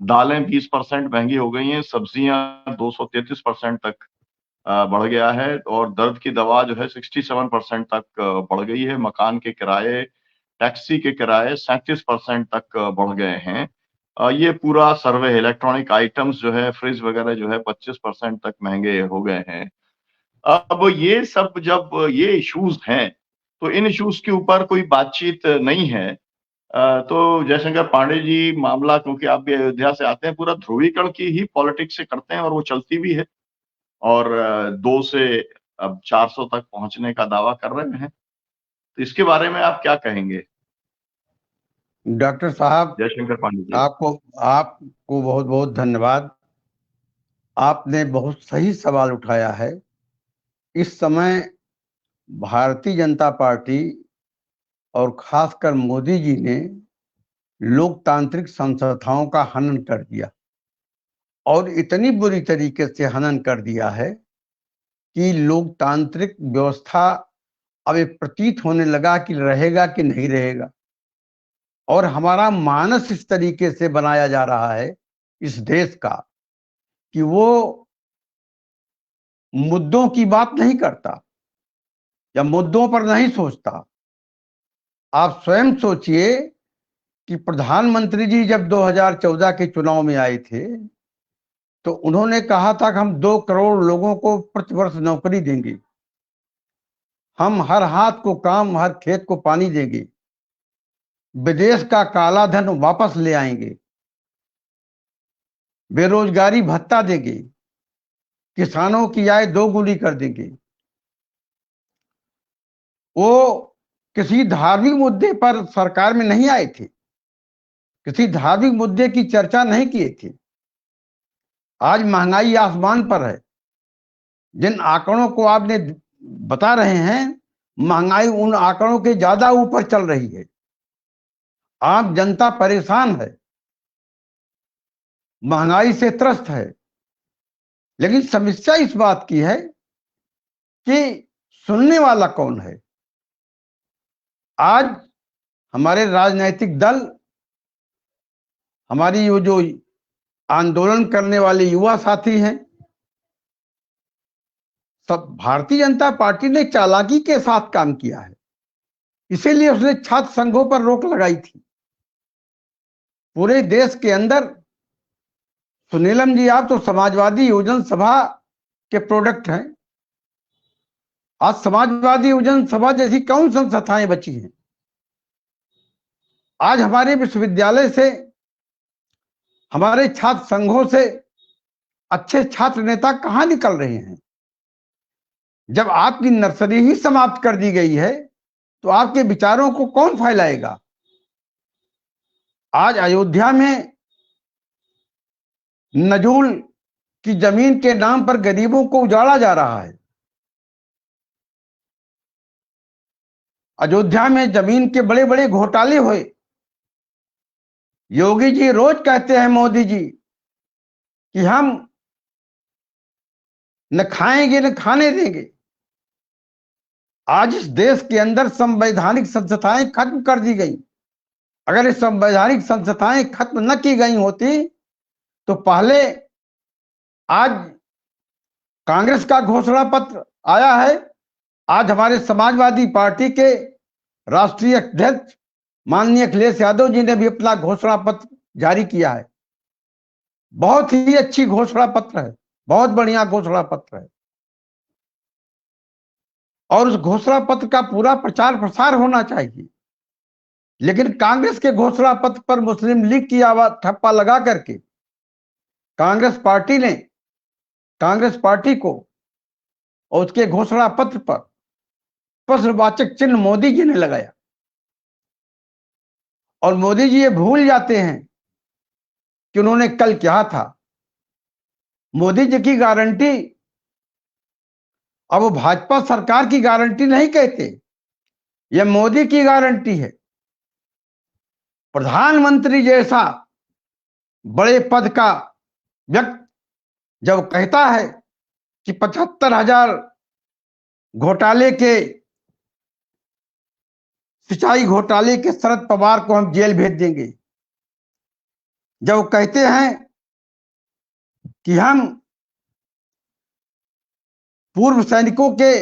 दालें 20% महंगी हो गई हैं, सब्जियां 233% तक बढ़ गया है, और दर्द की दवा जो है 67% तक बढ़ गई है। मकान के किराए, टैक्सी के किराए 37% तक बढ़ गए हैं। ये पूरा सर्वे है। इलेक्ट्रॉनिक आइटम्स जो है, फ्रिज वगैरह जो है 25% तक महंगे हो गए हैं। अब ये सब जब ये इश्यूज हैं तो इन इश्यूज के ऊपर कोई बातचीत नहीं है। तो जयशंकर पांडे जी, मामला क्योंकि आप भी अयोध्या से आते हैं, पूरा ध्रुवीकरण की ही पॉलिटिक्स से करते हैं और वो चलती भी है, और 2 से अब 400 तक पहुंचने का दावा कर रहे हैं। तो इसके बारे में आप क्या कहेंगे डॉक्टर साहब? जयशंकर पांडे जी, आपको बहुत बहुत धन्यवाद। आपने बहुत सही सवाल उठाया है। इस समय भारतीय जनता पार्टी और खासकर मोदी जी ने लोकतांत्रिक संस्थाओं का हनन कर दिया। और इतनी बुरी तरीके से हनन कर दिया है कि लोकतांत्रिक व्यवस्था अब ये प्रतीत होने लगा कि रहेगा कि नहीं रहेगा। और हमारा मानस इस तरीके से बनाया जा रहा है इस देश का कि वो मुद्दों की बात नहीं करता या मुद्दों पर नहीं सोचता। आप स्वयं सोचिए कि प्रधानमंत्री जी जब 2014 के चुनाव में आए थे तो उन्होंने कहा था कि हम 2 करोड़ लोगों को प्रतिवर्ष नौकरी देंगे, हम हर हाथ को काम, हर खेत को पानी देंगे, विदेश का काला धन वापस ले आएंगे, बेरोजगारी भत्ता देंगे, किसानों की आय 2 गुनी कर देंगे। वो किसी धार्मिक मुद्दे पर सरकार में नहीं आए थे, किसी धार्मिक मुद्दे की चर्चा नहीं किए थे। आज महंगाई आसमान पर है। जिन आंकड़ों को आपने बता रहे हैं, महंगाई उन आंकड़ों के ज्यादा ऊपर चल रही है। आम जनता परेशान है, महंगाई से त्रस्त है। लेकिन समस्या इस बात की है कि सुनने वाला कौन है। आज हमारे राजनीतिक दल, हमारी वो जो आंदोलन करने वाले युवा साथी हैं, सब भारतीय जनता पार्टी ने चालाकी के साथ काम किया है। इसीलिए उसने छात्र संघों पर रोक लगाई थी। पूरे देश के अंदर, सुनीलम जी आप तो समाजवादी योजना सभा के प्रोडक्ट हैं। आज समाजवादी योजना सभा जैसी कौन संस्थाएं बची हैं? आज हमारे विश्वविद्यालय से, हमारे छात्र संघों से अच्छे छात्र नेता कहां निकल रहे हैं? जब आपकी नर्सरी ही समाप्त कर दी गई है तो आपके विचारों को कौन फैलाएगा? आज अयोध्या में नजूल की जमीन के नाम पर गरीबों को उजाड़ा जा रहा है। अयोध्या में जमीन के बड़े बड़े घोटाले हुए। योगी जी रोज कहते हैं मोदी जी कि हम न खाएंगे न खाने देंगे। आज इस देश के अंदर संवैधानिक संस्थाएं खत्म कर दी गई। अगर ये संवैधानिक संस्थाएं खत्म न की गई होती तो पहले, आज कांग्रेस का घोषणा पत्र आया है, आज हमारे समाजवादी पार्टी के राष्ट्रीय अध्यक्ष माननीय अखिलेश यादव जी ने भी अपना घोषणा पत्र जारी किया है। बहुत ही अच्छी घोषणा पत्र है, बहुत बढ़िया घोषणा पत्र है। और उस घोषणा पत्र का पूरा प्रचार प्रसार होना चाहिए। लेकिन कांग्रेस के घोषणा पत्र पर मुस्लिम लीग की आवाज ठप्पा लगा करके कांग्रेस पार्टी को और उसके घोषणा पत्र पर प्रश्नवाचक चिन्ह मोदी जी ने लगाया। और मोदी जी ये भूल जाते हैं कि उन्होंने कल क्या था। मोदी जी की गारंटी अब वो भाजपा सरकार की गारंटी नहीं कहते, यह मोदी की गारंटी है। प्रधानमंत्री जैसा बड़े पद का व्यक्ति जब कहता है कि 75,000 घोटाले के, सिंचाई घोटाले के शरद पवार को हम जेल भेज देंगे, जब कहते हैं कि हम पूर्व सैनिकों के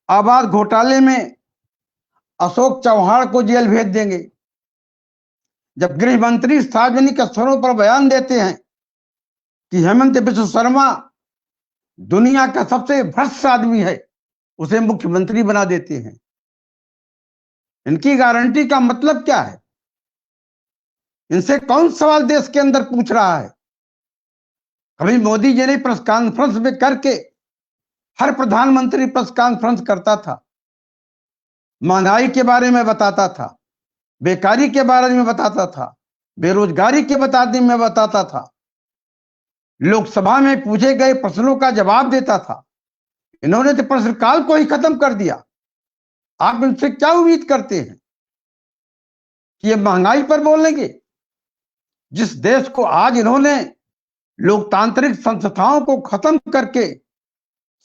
आवास घोटाले में अशोक चौहान को जेल भेज देंगे, जब गृह मंत्री सार्वजनिक स्थलों पर बयान देते हैं कि हेमंत बिस्व शर्मा दुनिया का सबसे भ्रष्ट आदमी है, उसे मुख्यमंत्री बना देते हैं। इनकी गारंटी का मतलब क्या है? इनसे कौन सवाल देश के अंदर पूछ रहा है? कभी मोदी जी ने प्रेस कॉन्फ्रेंस में करके, हर प्रधानमंत्री प्रेस कॉन्फ्रेंस करता था, महंगाई के बारे में बताता था, बेकारी के बारे में बताता था, बेरोजगारी के बारे में बताता था, लोकसभा में पूछे गए प्रश्नों का जवाब देता था। इन्होंने तो प्रश्नकाल को ही खत्म कर दिया। आप इनसे क्या उम्मीद करते हैं कि ये महंगाई पर बोलेंगे? जिस देश को आज इन्होंने लोकतांत्रिक संस्थाओं को खत्म करके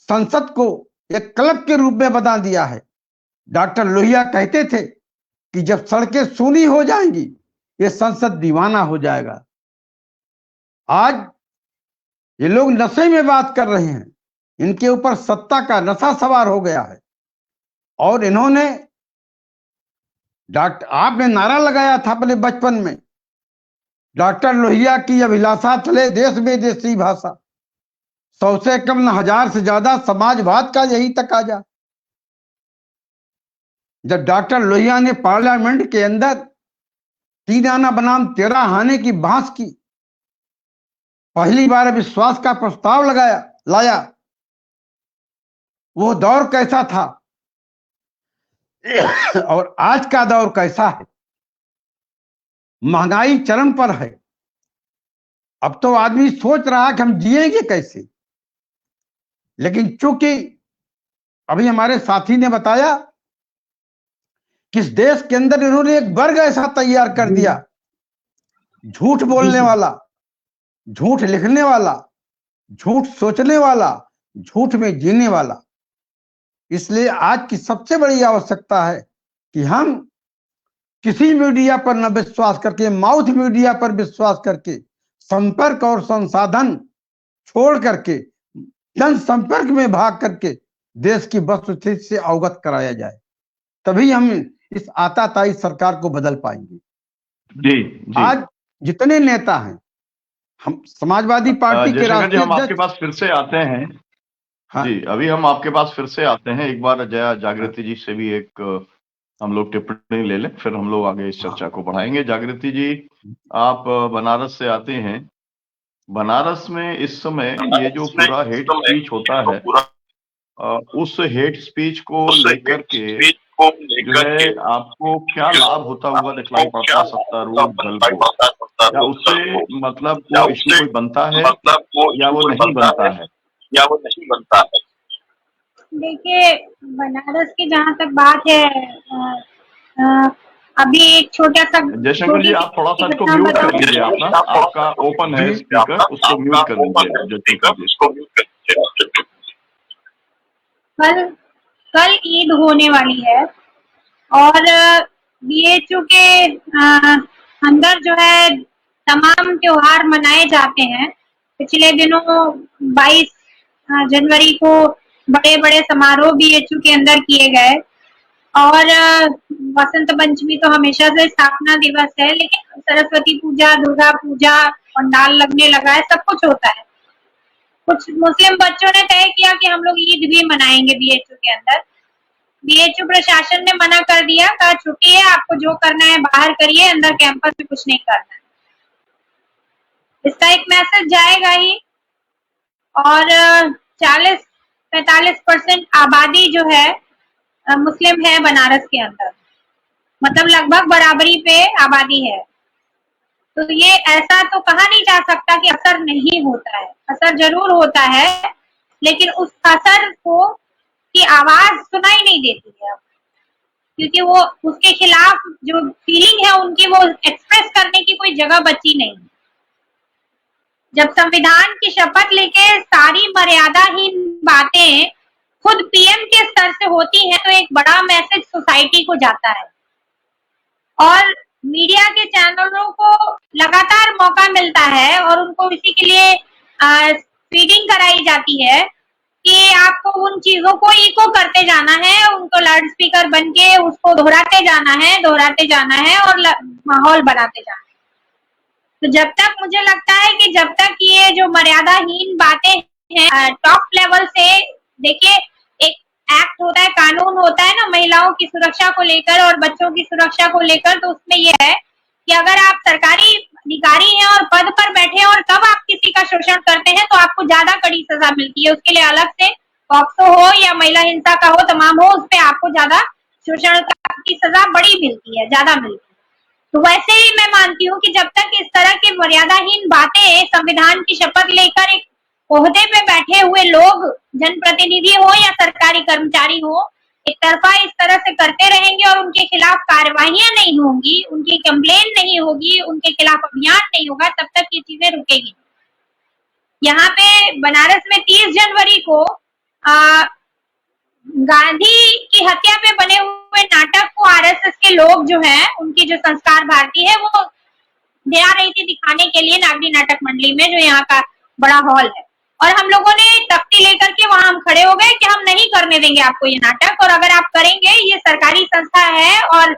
संसद को एक क्लब के रूप में बना दिया है। डॉक्टर लोहिया कहते थे कि जब सड़कें सूनी हो जाएंगी ये संसद दीवाना हो जाएगा। आज ये लोग नशे में बात कर रहे हैं, इनके ऊपर सत्ता का नशा सवार हो गया है। और इन्होंने आपने नारा लगाया था अपने बचपन में, डॉक्टर लोहिया की अभिलाषा चले देश में देसी भाषा, 100 से कम न 1000 से ज्यादा समाजवाद का यही तकाजा। जब डॉक्टर लोहिया ने पार्लियामेंट के अंदर 3 आना बनाम 13 आने की बहस की, पहली बार विश्वास का प्रस्ताव लाया, वो दौर कैसा था और आज का दौर कैसा है। महंगाई चरम पर है। अब तो आदमी सोच रहा है कि हम जिएंगे कैसे। लेकिन चूंकि अभी हमारे साथी ने बताया कि इस देश के अंदर इन्होंने एक वर्ग ऐसा तैयार कर दिया, झूठ बोलने वाला, झूठ लिखने वाला, झूठ सोचने वाला, झूठ में जीने वाला। इसलिए आज की सबसे बड़ी आवश्यकता है कि हम किसी मीडिया पर न विश्वास करके, माउथ मीडिया पर विश्वास करके, संपर्क और संसाधन छोड़ करके जनसंपर्क में भाग करके देश की वस्तुस्थिति से अवगत कराया जाए, तभी हम इस आताताई सरकार को बदल पाएंगे। जी। आज जितने नेता हैं, हम समाजवादी पार्टी के राष्ट्रीय हम आपके पास फिर से आते हैं। हाँ। जी, अभी हम आपके पास फिर से आते हैं। एक बार जया जागृति जी से भी एक हम लोग टिप्पणी ले लें, फिर हम लोग आगे इस चर्चा को बढ़ाएंगे। जागृति जी, आप बनारस से आते हैं। बनारस में इस समय ये जो पूरा हेट स्पीच होता है, उस हेट स्पीच को लेकर के जो है आपको क्या लाभ होता हुआ दिखलाई पड़ता सत्तारूढ़ दल को? या उससे मतलब कोई इश्यू कोई बनता है या वो नहीं बनता है? देखिए, बनारस की जहाँ तक बात है, अभी एक छोटा सा, जयशंकर जी आप थोड़ा सा इसको म्यूट कर लीजिए। अपना आपका ओपन है स्पीकर, उसको म्यूट कर लीजिए। कल ईद होने वाली है और बीएचयू के अंदर जो है तमाम त्योहार मनाए जाते हैं। पिछले दिनों 22 जनवरी को बड़े बड़े समारोह बीएचयू के अंदर किए गए और वसंत पंचमी तो हमेशा से स्थापना दिवस है, लेकिन सरस्वती पूजा, दुर्गा पूजा, पंडाल लगने लगा है, सब कुछ होता है। कुछ मुस्लिम बच्चों ने तय किया कि हम लोग ईद भी मनाएंगे बीएचयू के अंदर। बीएचयू प्रशासन ने मना कर दिया, कहा छुट्टी है, आपको जो करना है बाहर करिए, अंदर कैंपस में कुछ नहीं करना है। इसका एक मैसेज जाएगा ही। और 40-45% आबादी जो है मुस्लिम है बनारस के अंदर, मतलब लगभग बराबरी पे आबादी है। तो ये ऐसा तो कहा नहीं जा सकता कि असर नहीं होता है, असर जरूर होता है, लेकिन उस असर को की आवाज सुनाई नहीं देती है, क्योंकि वो उसके खिलाफ जो फीलिंग है उनकी, वो एक्सप्रेस करने की कोई जगह बची नहीं। जब संविधान की शपथ लेके सारी मर्यादाहीन बातें खुद पीएम के स्तर से होती हैं, तो एक बड़ा मैसेज सोसाइटी को जाता है और मीडिया के चैनलों को लगातार मौका मिलता है और उनको इसी के लिए फीडिंग कराई जाती है कि आपको उन चीजों को इको करते जाना है, उनको लाउड स्पीकर बन के उसको दोहराते जाना है और माहौल बनाते जाना है। तो जब तक, मुझे लगता है कि जब तक ये जो मर्यादाहीन बातें हैं टॉप लेवल से, देखिए एक एक्ट होता है, कानून होता है ना महिलाओं की सुरक्षा को लेकर और बच्चों की सुरक्षा को लेकर, तो उसमें ये है कि अगर आप सरकारी अधिकारी हैं और पद पर बैठे हैं और तब आप किसी का शोषण करते हैं तो आपको ज्यादा कड़ी सजा मिलती है। उसके लिए अलग से पॉक्सो हो या महिला हिंसा का हो, तमाम हो, उस पर आपको ज्यादा शोषण की सजा बड़ी मिलती है, ज्यादा मिलती है। तो वैसे ही मैं मानती हूँ कि जब तक इस तरह की मर्यादाहीन बातें संविधान की शपथ लेकर एक ओहदे पे बैठे हुए लोग, जनप्रतिनिधि हो या सरकारी कर्मचारी हो, एक तरफा इस तरह से करते रहेंगे और उनके खिलाफ कार्रवाइयां नहीं होंगी, उनकी कंप्लेन नहीं होगी, उनके खिलाफ अभियान नहीं होगा, तब तक ये चीजें रुकेगी। यहाँ पे बनारस में 30 जनवरी को गांधी की हत्या पे बने हुए नाटक को आरएसएस के लोग जो हैं, उनकी जो संस्कार भारती है, वो जा रही थी दिखाने के लिए नागरी नाटक मंडली में, जो यहाँ का बड़ा हॉल है। और हम लोगों ने तख्ती लेकर के वहां हम खड़े हो गए कि हम नहीं करने देंगे आपको ये नाटक, और अगर आप करेंगे, ये सरकारी संस्था है और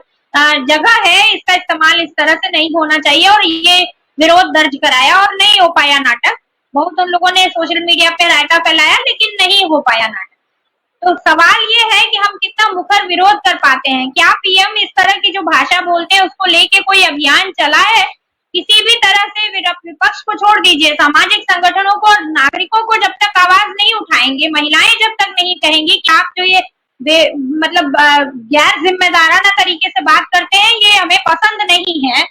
जगह है, इसका इस्तेमाल इस तरह से नहीं होना चाहिए, और ये विरोध दर्ज कराया और नहीं हो पाया नाटक। बहुत उन लोगों ने सोशल मीडिया पे रायता फैलाया, लेकिन नहीं हो पाया नाटक। तो सवाल ये है कि हम कितना मुखर विरोध कर पाते हैं। क्या पीएम इस तरह की जो भाषा बोलते हैं उसको लेके कोई अभियान चला है? किसी भी तरह से विपक्ष को छोड़ दीजिए, सामाजिक संगठनों को और नागरिकों को जब तक आवाज नहीं उठाएंगे, महिलाएं जब तक नहीं कहेंगी कि आप जो ये मतलब गैर जिम्मेदाराना तरीके से बात करते हैं, ये हमें पसंद नहीं है,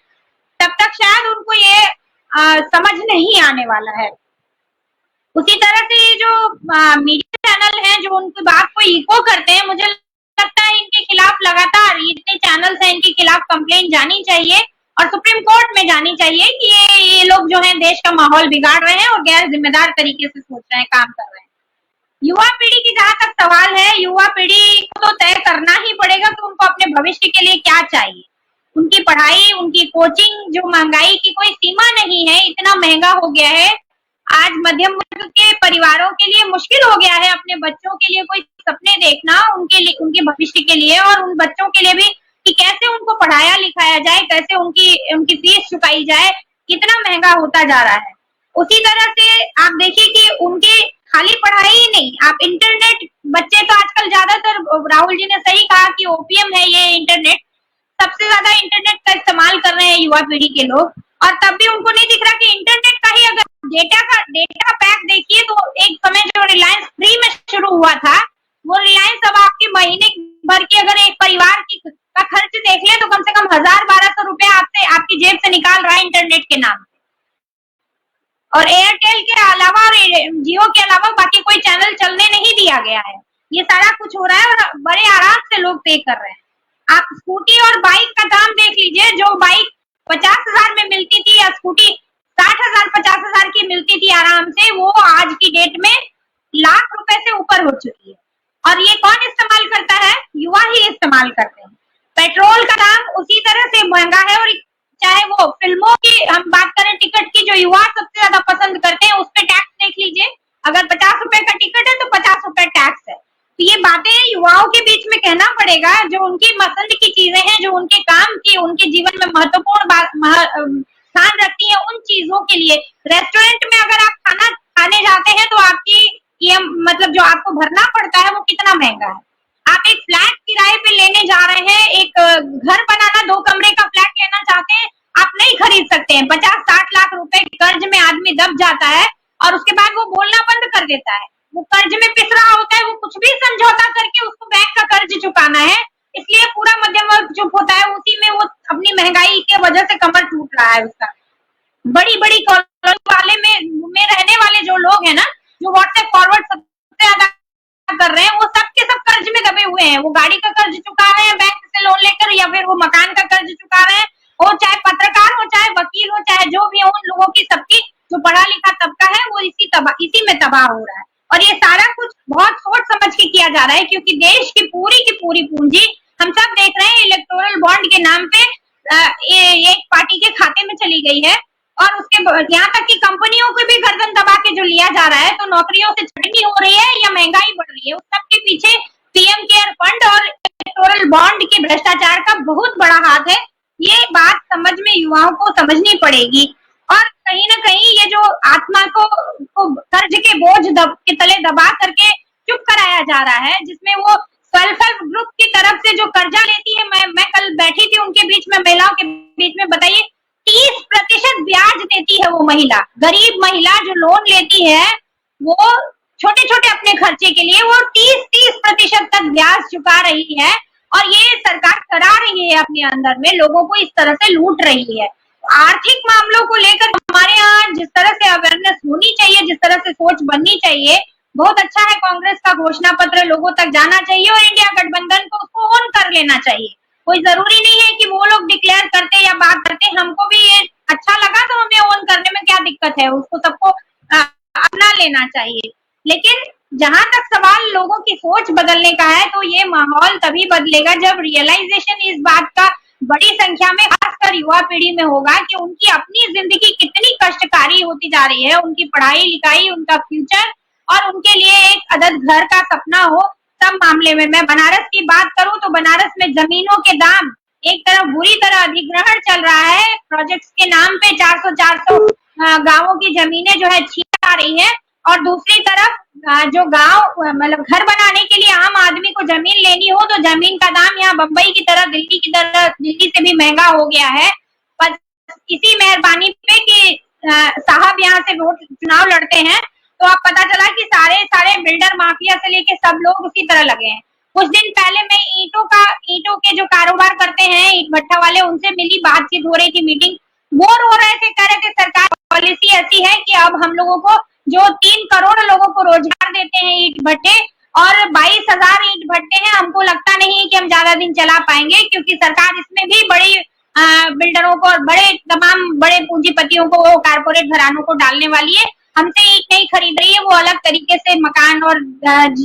तब तक शायद उनको ये समझ नहीं आने वाला है। उसी तरह से ये जो मीडिया चैनल हैं जो उनकी बात को इको करते हैं, मुझे लगता है इनके खिलाफ लगातार इतने चैनल्स हैं, इनके खिलाफ कंप्लेंट जानी चाहिए और सुप्रीम कोर्ट में जानी चाहिए कि ये लोग जो हैं देश का माहौल बिगाड़ रहे हैं और गैर जिम्मेदार तरीके से सोच रहे हैं, काम कर रहे हैं। युवा पीढ़ी की जहां तक सवाल है, युवा पीढ़ी को तो तय करना ही पड़ेगा कि उनको अपने भविष्य के लिए क्या चाहिए। उनकी पढ़ाई, उनकी कोचिंग, जो महंगाई की कोई सीमा नहीं है, इतना महंगा हो गया है। आज मध्यम वर्ग के परिवारों के लिए मुश्किल हो गया है अपने बच्चों के लिए कोई सपने देखना, उनके लिए, उनके भविष्य के लिए, और उन बच्चों के लिए भी कि कैसे उनको पढ़ाया लिखाया जाए, कैसे उनकी फीस चुकाई जाए, कितना महंगा होता जा रहा है। उसी तरह से आप देखिए कि उनकी खाली पढ़ाई ही नहीं, आप इंटरनेट, बच्चे तो आजकल ज्यादातर, राहुल जी ने सही कहा कि ओपीएम है ये इंटरनेट, सबसे ज्यादा इंटरनेट का इस्तेमाल कर रहे हैं युवा पीढ़ी के लोग, और तब भी उनको नहीं दिख रहा कि इंटरनेट का ही अगर डेटा पैक देखिए तो एक समय जो रिलायंस फ्री में शुरू हुआ था, वो रिलायंस अब आपकी महीने भर की अगर एक परिवार का खर्च देख ले तो कम से कम 1000-1200 रुपए आपकी जेब से निकाल रहा है इंटरनेट के नाम पे। और एयरटेल के अलावा और जियो के अलावा बाकी कोई चैनल चलने नहीं दिया गया है। ये सारा कुछ हो रहा है और बड़े आराम से लोग पे कर रहे हैं। आप स्कूटी और बाइक का दाम देख लीजिए, जो बाइक 50,000 में मिलती थी या स्कूटी 60,000 50,000 की मिलती थी आराम से, वो आज की डेट में लाख रुपए से ऊपर हो चुकी है। और ये कौन इस्तेमाल करता है? युवा ही इस्तेमाल करते हैं। पेट्रोल का दाम उसी तरह से महंगा है, और चाहे वो फिल्मों की हम बात करें, टिकट की जो युवा सबसे ज्यादा पसंद करते हैं, उस पे टैक्स देख लीजिए। अगर 50 रुपए का टिकट है तो 50 रुपए टैक्स है। तो ये बातें युवाओं के बीच में कहना पड़ेगा, जो उनकी पसंद की चीजें हैं, जो उनके काम की, उनके जीवन में महत्वपूर्ण स्थान रखती है, उन चीजों के लिए। रेस्टोरेंट में अगर आप खाना खाने जाते हैं तो आपकी ये मतलब जो आपको भरना पड़ता है वो कितना महंगा है। आप एक फ्लैट किराए पे लेने जा रहे हैं, एक घर बनाना, 2 कमरे का फ्लैट लेना चाहते हैं, आप नहीं खरीद सकते हैं। 50-60 लाख रुपए कर्ज में आदमी दब जाता है और उसके बाद वो बोलना बंद कर देता है। वो कर्ज में पिस रहा होता है, वो कुछ भी समझौता करके उसको बैंक का कर्ज चुकाना है, इसलिए पूरा मध्यम वर्ग चुप होता है। उसी में वो अपनी महंगाई के वजह से कमर टूट रहा है उसका। बड़ी बड़ी कॉलोनी वाले में रहने वाले जो लोग हैं ना, जो व्हाट्सएप फॉरवर्ड सबसे ज्यादा कर रहे हैं, वो सब के सब कर्ज में दबे हुए हैं। वो गाड़ी का कर्ज चुका रहे हैं बैंक से लोन लेकर, या फिर वो मकान का कर्ज चुका रहे हैं। हो चाहे पत्रकार हो, चाहे वकील हो, चाहे जो भी हो, उन लोगों की सबकी जो पढ़ा लिखा तबका है वो इसी में तबाह हो रहा है। और ये सारा कुछ बहुत सोच समझ के किया जा रहा है, क्योंकि देश की पूरी पूंजी हम सब देख रहे हैं इलेक्टोरल बॉन्ड के नाम पे एक पार्टी के खाते में चली गई है। और उसके यहाँ तक कि कंपनियों को भी गर्दन दबा के जो लिया जा रहा है, तो नौकरियों से छटनी हो रही है या महंगाई बढ़ रही है, उस सब के पीछे पीएम केयर फंड और इलेक्टोरल बॉन्ड के भ्रष्टाचार का बहुत बड़ा हाथ है। ये बात समझ में युवाओं को समझनी पड़ेगी। और कहीं ना कहीं ये जो आत्मा को कर्ज के बोझ के तले दबा करके चुप कराया जा रहा है, जिसमें वो सेल्फ हेल्प ग्रुप की तरफ से जो कर्जा लेती है, मैं कल बैठी थी उनके बीच में, महिलाओं के बीच में, बताइए 30% ब्याज देती है वो महिला। गरीब महिला जो लोन लेती है, वो छोटे छोटे अपने खर्चे के लिए वो 30% तक ब्याज चुका रही है। और ये सरकार करा रही है अपने अंदर में, लोगों को इस तरह से लूट रही है। आर्थिक मामलों को लेकर हमारे यहाँ जिस तरह से अवेयरनेस होनी चाहिए, जिस तरह से सोच बननी चाहिए, बहुत अच्छा है। कांग्रेस का घोषणा पत्र लोगों तक जाना चाहिए और इंडिया गठबंधन को उसको ऑन कर लेना चाहिए। कोई जरूरी नहीं है कि वो लोग डिक्लेयर करते या बात करते, हमको भी ये अच्छा लगा तो हमें ऑन करने में क्या दिक्कत है, उसको सबको लेना चाहिए। लेकिन जहां तक सवाल लोगों की सोच बदलने का है, तो ये माहौल तभी बदलेगा जब रियलाइजेशन इस बात का बड़ी संख्या में खासकर युवा पीढ़ी में होगा कि उनकी अपनी जिंदगी कितनी कष्टकारी होती जा रही है, उनकी पढ़ाई लिखाई, उनका फ्यूचर और उनके लिए एक अदद घर का सपना हो। सब मामले में मैं बनारस की बात करूं तो बनारस में जमीनों के दाम एक तरफ बुरी तरह अधिग्रहण चल रहा है, प्रोजेक्ट्स के नाम पे 400 गांवों की जमीनें जो है छीन आ रही है, और दूसरी तरफ जो गांव मतलब घर बनाने के लिए आम आदमी को जमीन लेनी हो तो जमीन का दाम यहाँ बंबई की तरह, दिल्ली से भी महंगा हो गया है। पर इसी मेहरबानी पे कि साहब यहाँ से वोट चुनाव लड़ते हैं, तो अब पता चला कि सारे बिल्डर माफिया से लेके सब लोग उसी तरह लगे हैं। कुछ दिन पहले मैं ईंटों के जो कारोबार करते हैं, ईंट भट्ठा वाले, उनसे मिली, बातचीत हो रही थी, मीटिंग, बोर हो रहे थे, कह रहे थे सरकार पॉलिसी ऐसी है कि अब हम लोगों को जो 3 करोड़ लोगों को रोजगार देते हैं ईंट भट्टे, और 22,000 ईंट भट्टे हैं, हमको लगता नहीं कि हम ज्यादा दिन चला पाएंगे, क्योंकि सरकार इसमें भी बड़ी बिल्डरों को और तमाम बड़े पूंजीपतियों को, कारपोरेट घरानों को डालने वाली है। हमसे ईंट नहीं खरीद रही है, वो अलग तरीके से मकान और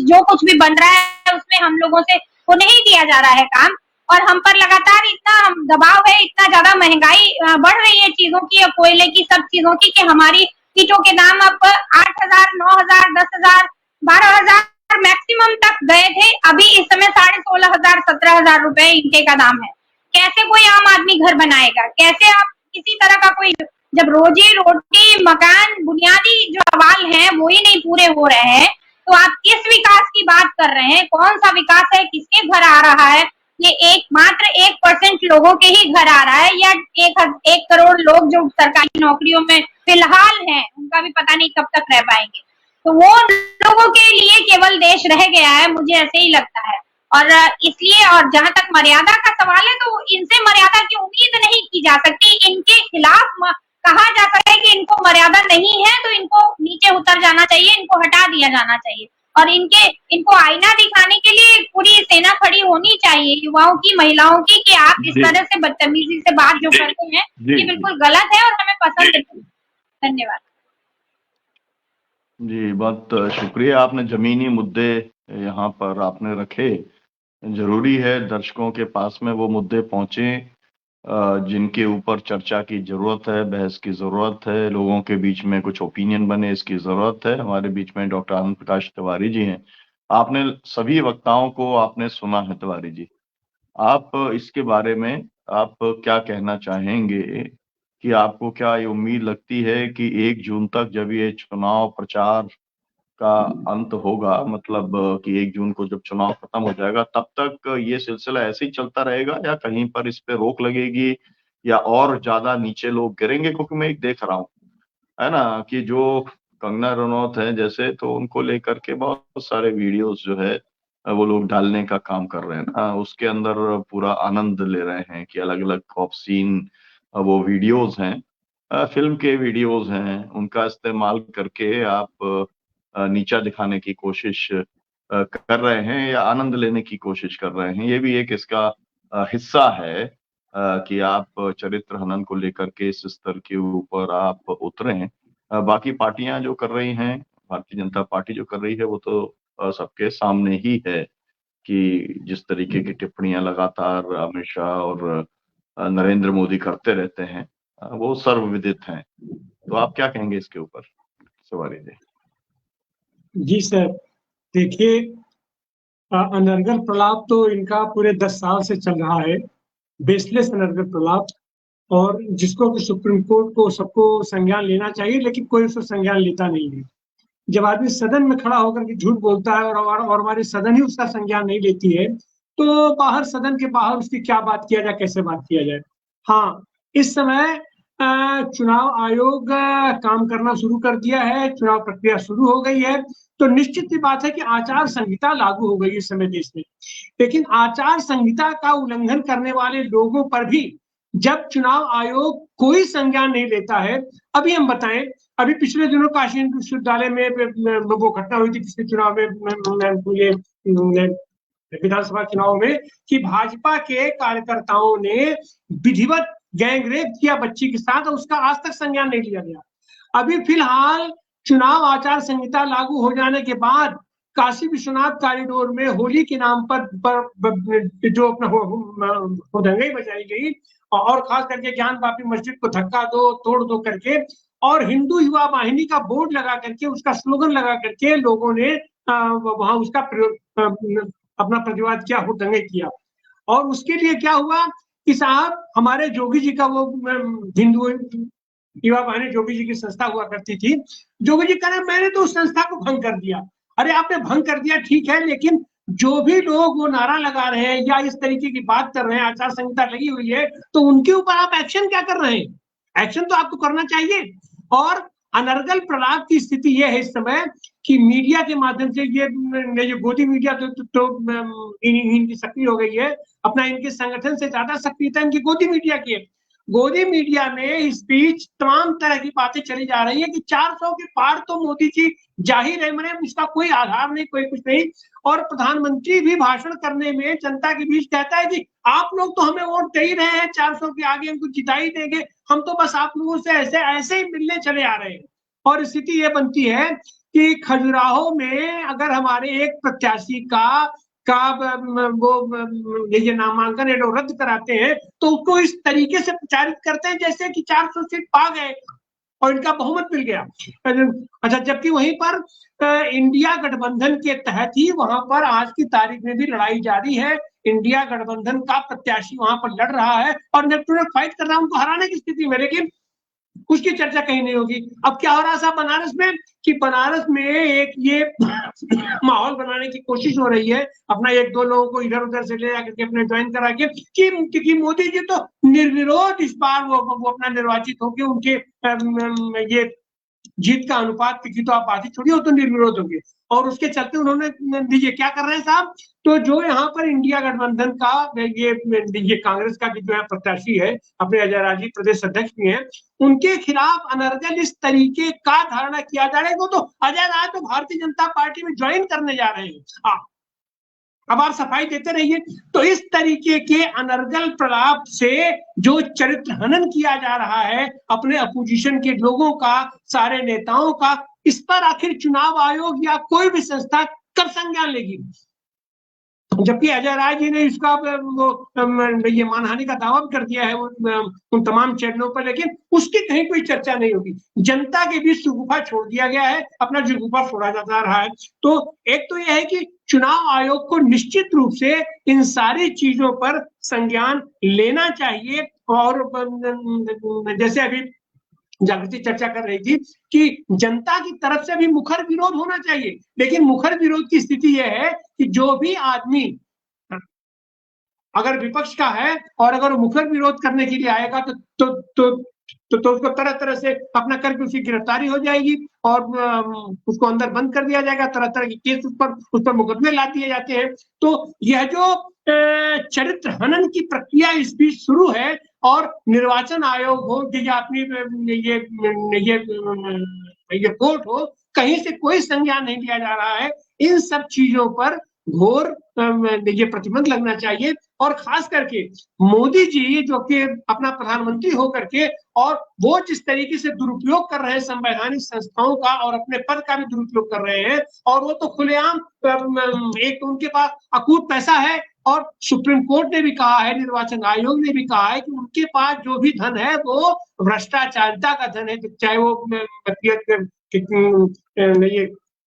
जो कुछ भी बन रहा है उसमें हम लोगों से वो नहीं दिया जा रहा है काम, और हम पर लगातार इतना दबाव है, इतना ज्यादा महंगाई बढ़ रही है चीजों की, कोयले की, सब चीजों की, कि हमारी ईंटों के दाम अब 8,000, 9,000, 10,000, 12,000 मैक्सिमम तक गए थे। अभी इस समय 16,500, 17,000 रुपए ईंटे का दाम है। कैसे कोई आम आदमी घर बनाएगा? कैसे आप किसी तरह का कोई, जब रोजी रोटी, मकान, बुनियादी जो सवाल हैं वो ही नहीं पूरे हो रहे हैं, तो आप किस विकास की बात कर रहे हैं? कौन सा विकास है? किसके घर आ रहा है? ये मात्र 1% लोगों के ही घर आ रहा है, या 1 करोड़ लोग जो सरकारी नौकरियों में फिलहाल हैं, उनका भी पता नहीं कब तक रह पाएंगे। तो वो लोगों के लिए केवल देश रह गया है, मुझे ऐसे ही लगता है। और इसलिए, और जहां तक मर्यादा का सवाल है, तो इनसे मर्यादा की उम्मीद नहीं की जा सकती। इनके खिलाफ कहा जा सकता है कि इनको मर्यादा नहीं है, तो इनको नीचे उतर जाना चाहिए, इनको हटा दिया जाना चाहिए, और इनको आईना दिखाने के लिए पूरी सेना खड़ी होनी चाहिए, युवाओं की, महिलाओं की, कि आप इस तरह से बदतमीजी से बात जो करते हैं ये बिल्कुल गलत है और हमें पसंद नहीं। धन्यवाद जी, बहुत शुक्रिया। आपने जमीनी मुद्दे यहाँ पर आपने रखे। जरूरी है दर्शकों के पास में वो मुद्दे पहुंचे जिनके ऊपर चर्चा की जरूरत है, बहस की जरूरत है, लोगों के बीच में कुछ ओपिनियन बने, इसकी जरूरत है। हमारे बीच में डॉक्टर आनंद प्रकाश तिवारी जी हैं। आपने सभी वक्ताओं को आपने सुना है। तिवारी जी, आप इसके बारे में आप क्या कहना चाहेंगे कि आपको क्या ये उम्मीद लगती है कि 1 जून तक जब ये चुनाव प्रचार का अंत होगा, मतलब कि 1 जून को जब चुनाव खत्म हो जाएगा, तब तक ये सिलसिला ऐसे ही चलता रहेगा, या कहीं पर इस पे रोक लगेगी, या और ज्यादा नीचे लोग गिरेंगे? क्योंकि मैं एक देख रहा हूँ, है ना, कि जो कंगना रनौत है जैसे, तो उनको लेकर के बहुत सारे वीडियोस जो है वो लोग डालने का काम कर रहे हैं ना, उसके अंदर पूरा आनंद ले रहे हैं कि अलग अलग कॉप सीन वो वीडियोस हैं, फिल्म के वीडियोस हैं, उनका इस्तेमाल करके आप नीचा दिखाने की कोशिश कर रहे हैं या आनंद लेने की कोशिश कर रहे हैं। ये भी एक इसका हिस्सा है कि आप चरित्र हनन को लेकर के इस स्तर के ऊपर आप उतरे। बाकी पार्टियां जो कर रही हैं, भारतीय जनता पार्टी जो कर रही है, वो तो सबके सामने ही है कि जिस तरीके की टिप्पणियां लगातार अमित शाह और नरेंद्र मोदी करते रहते हैं, वो सर्वविदित हैं। तो आप क्या कहेंगे इसके ऊपर, तिवारी जी? जी सर, देखिए, अनर्गल प्रलाप तो इनका पूरे 10 साल से चल रहा है, बेसलेस अनर्गल प्रलाप, और जिसको कि सुप्रीम कोर्ट को सबको संज्ञान लेना चाहिए, लेकिन कोई उसको संज्ञान लेता नहीं है। जब आदमी सदन में खड़ा होकर के झूठ बोलता है और हमारी सदन ही उसका संज्ञान नहीं लेती है, तो बाहर, सदन के बाहर उसकी क्या बात किया जाए, कैसे बात किया जाए। हाँ, इस समय चुनाव आयोग काम करना शुरू कर दिया है, चुनाव प्रक्रिया शुरू हो गई है, तो निश्चित ही बात है कि आचार संहिता लागू हो गई इस समय देश में। लेकिन आचार संहिता का उल्लंघन करने वाले लोगों पर भी जब चुनाव आयोग कोई संज्ञान नहीं लेता है, अभी हम बताएं, अभी पिछले दिनों काशी हिंदू विश्वविद्यालय में वो घटना हुई थी पिछले चुनाव में, ये विधानसभा चुनाव में, कि भाजपा के कार्यकर्ताओं ने विधिवत गैंगरेप किया बच्ची के साथ, और उसका आज तक संज्ञान नहीं लिया गया। अभी फिलहाल चुनाव आचार संहिता लागू हो जाने के बाद काशी विश्वनाथ कॉरिडोर में होली के नाम पर जो अपना हुदंगई बजाई गई और खास करके ज्ञान वापी मस्जिद को धक्का दो तोड़ दो करके और हिंदू युवा वाहिनी का बोर्ड लगा करके उसका स्लोगन लगा करके लोगों ने वहां उसका अपना प्रतिवाद किया, हुदंगई किया। और उसके लिए क्या हुआ कि साहब हमारे जोगी जी का वो हिंदू युवा वाहिनी जोगी जी की संस्था हुआ करती थी, जोगी जी कह रहे मैंने तो उस संस्था को भंग कर दिया। अरे आपने भंग कर दिया ठीक है, लेकिन जो भी लोग वो नारा लगा रहे हैं या इस तरीके की बात कर रहे हैं, आचार संहिता लगी हुई है, तो उनके ऊपर आप एक्शन क्या कर रहे हैं? एक्शन तो आपको करना चाहिए। और अनर्गल प्रलाप की स्थिति यह है इस समय कि मीडिया के माध्यम से ये गोदी मीडिया तो इनकी सक्रिय हो गई है, अपना इनके संगठन से ज्यादा सक्रियता इनकी गोदी मीडिया की है। गोदी मीडिया में स्पीच तमाम तरह की बातें चली जा रही है कि 400 के पार तो मोदी जी जाहिर है, मैंने उसका कोई आधार नहीं, कोई कुछ नहीं। और प्रधानमंत्री भी भाषण करने में जनता के बीच कहता है कि आप लोग तो हमें वोट दे ही रहे हैं, 400 के आगे हमको जिता ही देंगे, हम तो बस आप लोगों से ऐसे ही मिलने चले आ रहे हैं। और स्थिति ये बनती है कि खजुराहो में अगर हमारे एक प्रत्याशी का वो ये नामांकन रद्द कराते हैं तो उसको इस तरीके से प्रचारित करते हैं जैसे कि 400 सीट पा गए और इनका बहुमत मिल गया। अच्छा, जबकि वहीं पर इंडिया गठबंधन के तहत ही वहां पर आज की तारीख में भी लड़ाई जारी है। इंडिया गठबंधन का प्रत्याशी वहां पर लड़ रहा है और नेक टू नेक फाइट कर रहा है उनको हराने की स्थिति में, लेकिन उसकी चर्चा कहीं नहीं होगी। अब क्या हो रहा था बनारस में कि बनारस में एक ये माहौल बनाने की कोशिश हो रही है, अपना एक दो लोगों को इधर उधर से ले जाकर के अपने ज्वाइन करा के कि मोदी जी तो निर्विरोध इस बार वो अपना निर्वाचित होंगे, उनके ये जीत का अनुपात की तो आप बात ही छोड़िए, वो तो निर्विरोध होंगे। और उसके चलते उन्होंने ये क्या कर रहे हैं साहब, तो जो यहाँ पर इंडिया गठबंधन का ये कांग्रेस का जो है प्रत्याशी है, अपने अजय राजी प्रदेश अध्यक्ष भी हैं, उनके खिलाफ अनर्गल इस तरीके का धारणा किया जा रहा है। वो तो अजय राज तो भारतीय जनता पार्टी में ज्वाइन करने जा रहे हैं, अब आप सफाई देते रहिए। तो इस तरीके के अनर्गल प्रलाप से जो चरित्र हनन किया जा रहा है अपने अपोजिशन के लोगों का, सारे नेताओं का, इस पर आखिर चुनाव आयोग या कोई भी संस्था कब संज्ञान लेगी? जबकि अजय राय जी ने इसका ये मानहानि का दावा भी कर दिया है उन तमाम चैनलों पर, लेकिन उसकी कहीं कोई चर्चा नहीं होगी। जनता के बीच सुगुफा छोड़ दिया गया है, अपना जुगुफा फोड़ा जा रहा है। तो एक तो यह है कि चुनाव आयोग को निश्चित रूप से इन सारी चीजों पर संज्ञान लेना चाहिए। और जैसे अभी जागृति चर्चा कर रही थी कि जनता की तरफ से भी मुखर विरोध होना चाहिए, लेकिन मुखर विरोध की स्थिति यह है कि जो भी आदमी अगर विपक्ष का है और अगर वो मुखर विरोध करने के लिए आएगा तो उसको तरह तरह से अपना करके उसकी गिरफ्तारी हो जाएगी और उसको अंदर बंद कर दिया जाएगा, तरह तरह के केस उस पर मुकदमे ला दिए जाते हैं। तो यह जो चरित्र हनन की प्रक्रिया इस बीच शुरू है और निर्वाचन आयोग हो या अपनी ये कोर्ट हो, कहीं से कोई संज्ञान नहीं लिया जा रहा है। इन सब चीजों पर घोर ये प्रतिबंध लगना चाहिए। और खास करके मोदी जी जो कि अपना प्रधानमंत्री होकर के और वो जिस तरीके से दुरुपयोग कर रहे हैं संवैधानिक संस्थाओं का और अपने पद का भी दुरुपयोग कर रहे हैं, और वो तो खुलेआम एक तो उनके पास अकूत पैसा है और सुप्रीम कोर्ट ने भी कहा है, निर्वाचन आयोग ने भी कहा है कि उनके पास जो भी धन है वो भ्रष्टाचारिता का धन है, चाहे वो ये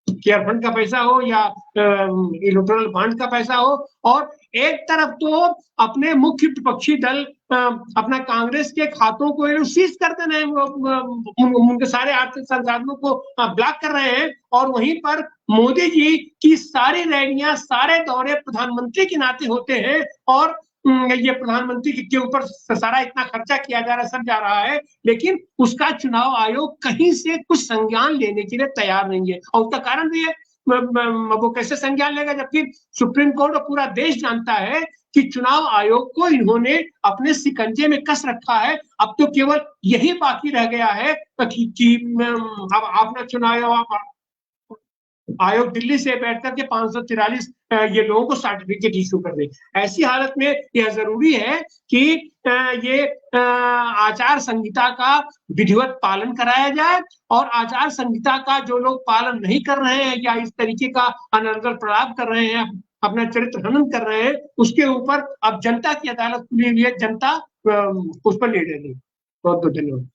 केयर फंड का पैसा हो या इलेक्टोरल बॉन्ड का पैसा हो। और एक तरफ तो अपने मुख्य विपक्षी दल अपना कांग्रेस के खातों को सीज कर दे रहे हैं, उनके सारे आर्थिक संसाधनों को ब्लॉक कर रहे हैं, और वहीं पर मोदी जी की सारी रैलियां, सारे दौरे प्रधानमंत्री के नाते होते हैं और ये प्रधानमंत्री के ऊपर सारा इतना खर्चा किया जा रहा है, सब जा रहा है, लेकिन उसका चुनाव आयोग कहीं से कुछ संज्ञान लेने के लिए तैयार नहीं है। और उसका कारण भी है, वो कैसे संज्ञान लेगा जबकि सुप्रीम कोर्ट और पूरा देश जानता है कि चुनाव आयोग को इन्होंने अपने शिकंजे में कस रखा है। अब तो केवल यही बाकी रह गया है कि अब अपना चुनाव आयोग दिल्ली से बैठ करके 543 ये लोगों को सर्टिफिकेट इशू कर दे। ऐसी हालत में यह जरूरी है कि ये आचार संहिता का विधिवत पालन कराया जाए, और आचार संहिता का जो लोग पालन नहीं कर रहे हैं या इस तरीके का अनर्गल प्रलाप कर रहे हैं, अपना चरित्र हनन कर रहे हैं, उसके ऊपर अब जनता की अदालत खुली हुई है, जनता उस पर निर्णय लेगी। बहुत बहुत धन्यवाद।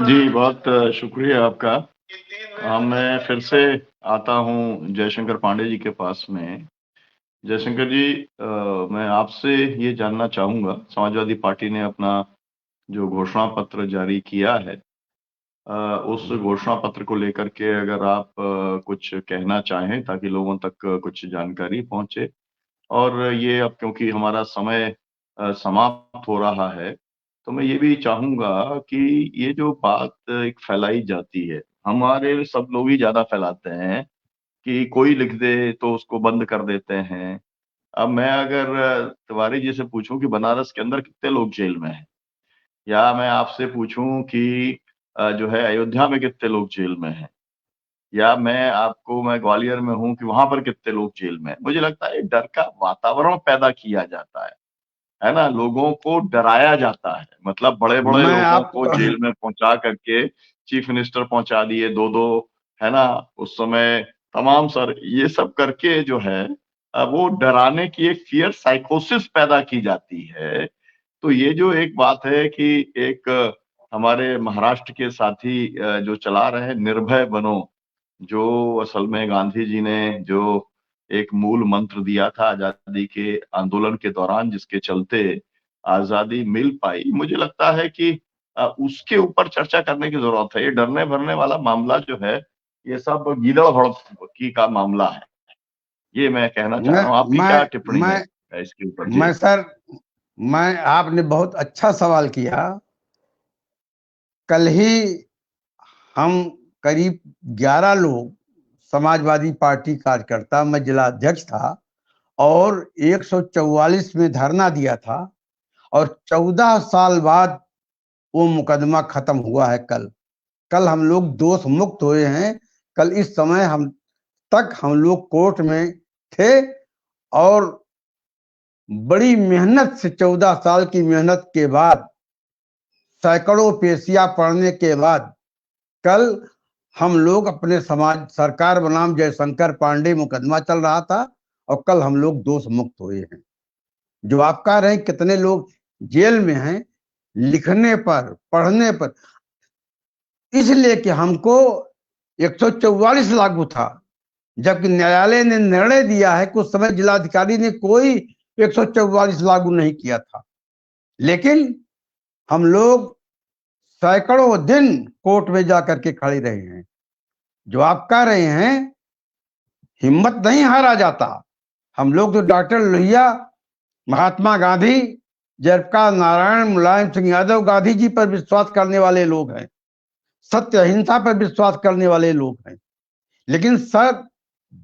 जी, बहुत शुक्रिया आपका। मैं फिर से आता हूँ जयशंकर पांडे जी के पास में। जयशंकर जी, मैं आपसे ये जानना चाहूंगा, समाजवादी पार्टी ने अपना जो घोषणा पत्र जारी किया है, उस घोषणा पत्र को लेकर के अगर आप कुछ कहना चाहें ताकि लोगों तक कुछ जानकारी पहुंचे। और ये अब क्योंकि हमारा समय समाप्त हो रहा है, तो मैं ये भी चाहूंगा कि ये जो बात एक फैलाई जाती है, हमारे सब लोग ही ज्यादा फैलाते हैं कि कोई लिख दे तो उसको बंद कर देते हैं। अब मैं अगर तिवारी जी से पूछूं कि बनारस के अंदर कितने लोग जेल में हैं, या मैं आपसे पूछूं कि जो है अयोध्या में कितने लोग जेल में हैं, या मैं ग्वालियर में हूं कि वहां पर कितने लोग जेल में हैं, मुझे लगता है डर का वातावरण पैदा किया जाता है ना, लोगों को डराया जाता है। मतलब बड़े बड़े लोगों को जेल में पहुंचा करके चीफ मिनिस्टर पहुंचा दिए, दो है ना, उस समय तमाम सर ये सब करके जो है वो डराने की एक फियर साइकोसिस पैदा की जाती है। तो ये जो एक बात है कि एक हमारे महाराष्ट्र के साथी जो चला रहे हैं निर्भय बनो, जो असल में गांधी जी ने जो एक मूल मंत्र दिया था आजादी के आंदोलन के दौरान, जिसके चलते आजादी मिल पाई, मुझे लगता है कि उसके ऊपर चर्चा करने की जरूरत है। ये डरने भरने वाला मामला जो है, ये सब गीदड़ भड़की का मामला है। ये मैं कहना चाह रहा हूँ। आपकी क्या टिप्पणी है इसके ऊपर? मैं सर, आपने बहुत अच्छा सवाल किया। कल ही हम करीब 11 लोग समाजवादी पार्टी कार्यकर्ता, मैं जिला अध्यक्ष था, और 144 में धरना दिया था, और 14 साल बाद वो मुकदमा खत्म हुआ है। कल हम लोग दोष मुक्त हुए हैं। कल इस समय हम लोग कोर्ट में थे, और बड़ी मेहनत से 14 साल की मेहनत के बाद, सैकड़ों पेशियां पढ़ने के बाद, कल हम लोग अपने समाज सरकार बनाम जयशंकर पांडे मुकदमा चल रहा था, और कल हम लोग दोष मुक्त हुए हैं। जो आप कह रहे हैं कितने लोग जेल में हैं, लिखने पर पढ़ने पर, इसलिए कि हमको 144 लागू था, जबकि न्यायालय ने निर्णय दिया है कि उस समय जिलाधिकारी ने कोई 144 लागू नहीं किया था। लेकिन हम लोग सैकड़ों दिन कोर्ट में जाकर के खड़े रहे हैं। जो आप कह रहे हैं, हिम्मत नहीं हारा जाता। हम लोग तो डॉक्टर लोहिया, महात्मा गांधी, जयप्रकाश नारायण, मुलायम सिंह यादव, गांधी जी पर विश्वास करने वाले लोग हैं, सत्य अहिंसा पर विश्वास करने वाले लोग हैं। लेकिन सर,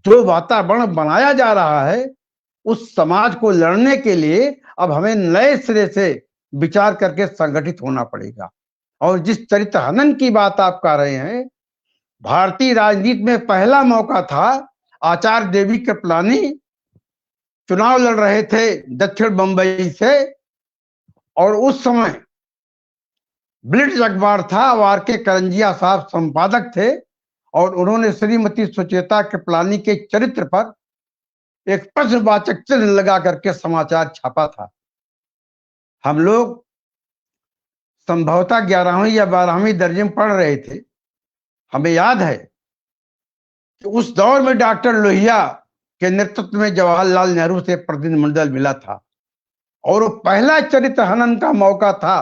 जो वातावरण बनाया जा रहा है, उस समाज को लड़ने के लिए अब हमें नए सिरे से विचार करके संगठित होना पड़ेगा। और जिस चरित्र हनन की बात आप कर रहे हैं, भारतीय राजनीति में पहला मौका था। आचार्य देवी कृपलानी चुनाव लड़ रहे थे दक्षिण बंबई से, और उस समय ब्लिट्ज अखबार था, वार के करंजिया साहब संपादक थे, और उन्होंने श्रीमती सुचेता कृपलानी के चरित्र पर एक प्रश्नवाचक चिन्ह लगा करके समाचार छापा था। हम लोग संभवतः 11वीं या 12वीं दर्जे में पढ़ रहे थे। हमें याद है कि उस दौर में डॉक्टर लोहिया के नेतृत्व में जवाहरलाल नेहरू से प्रतिनिधिमंडल मिला था, और वो पहला चरित्र हनन का मौका था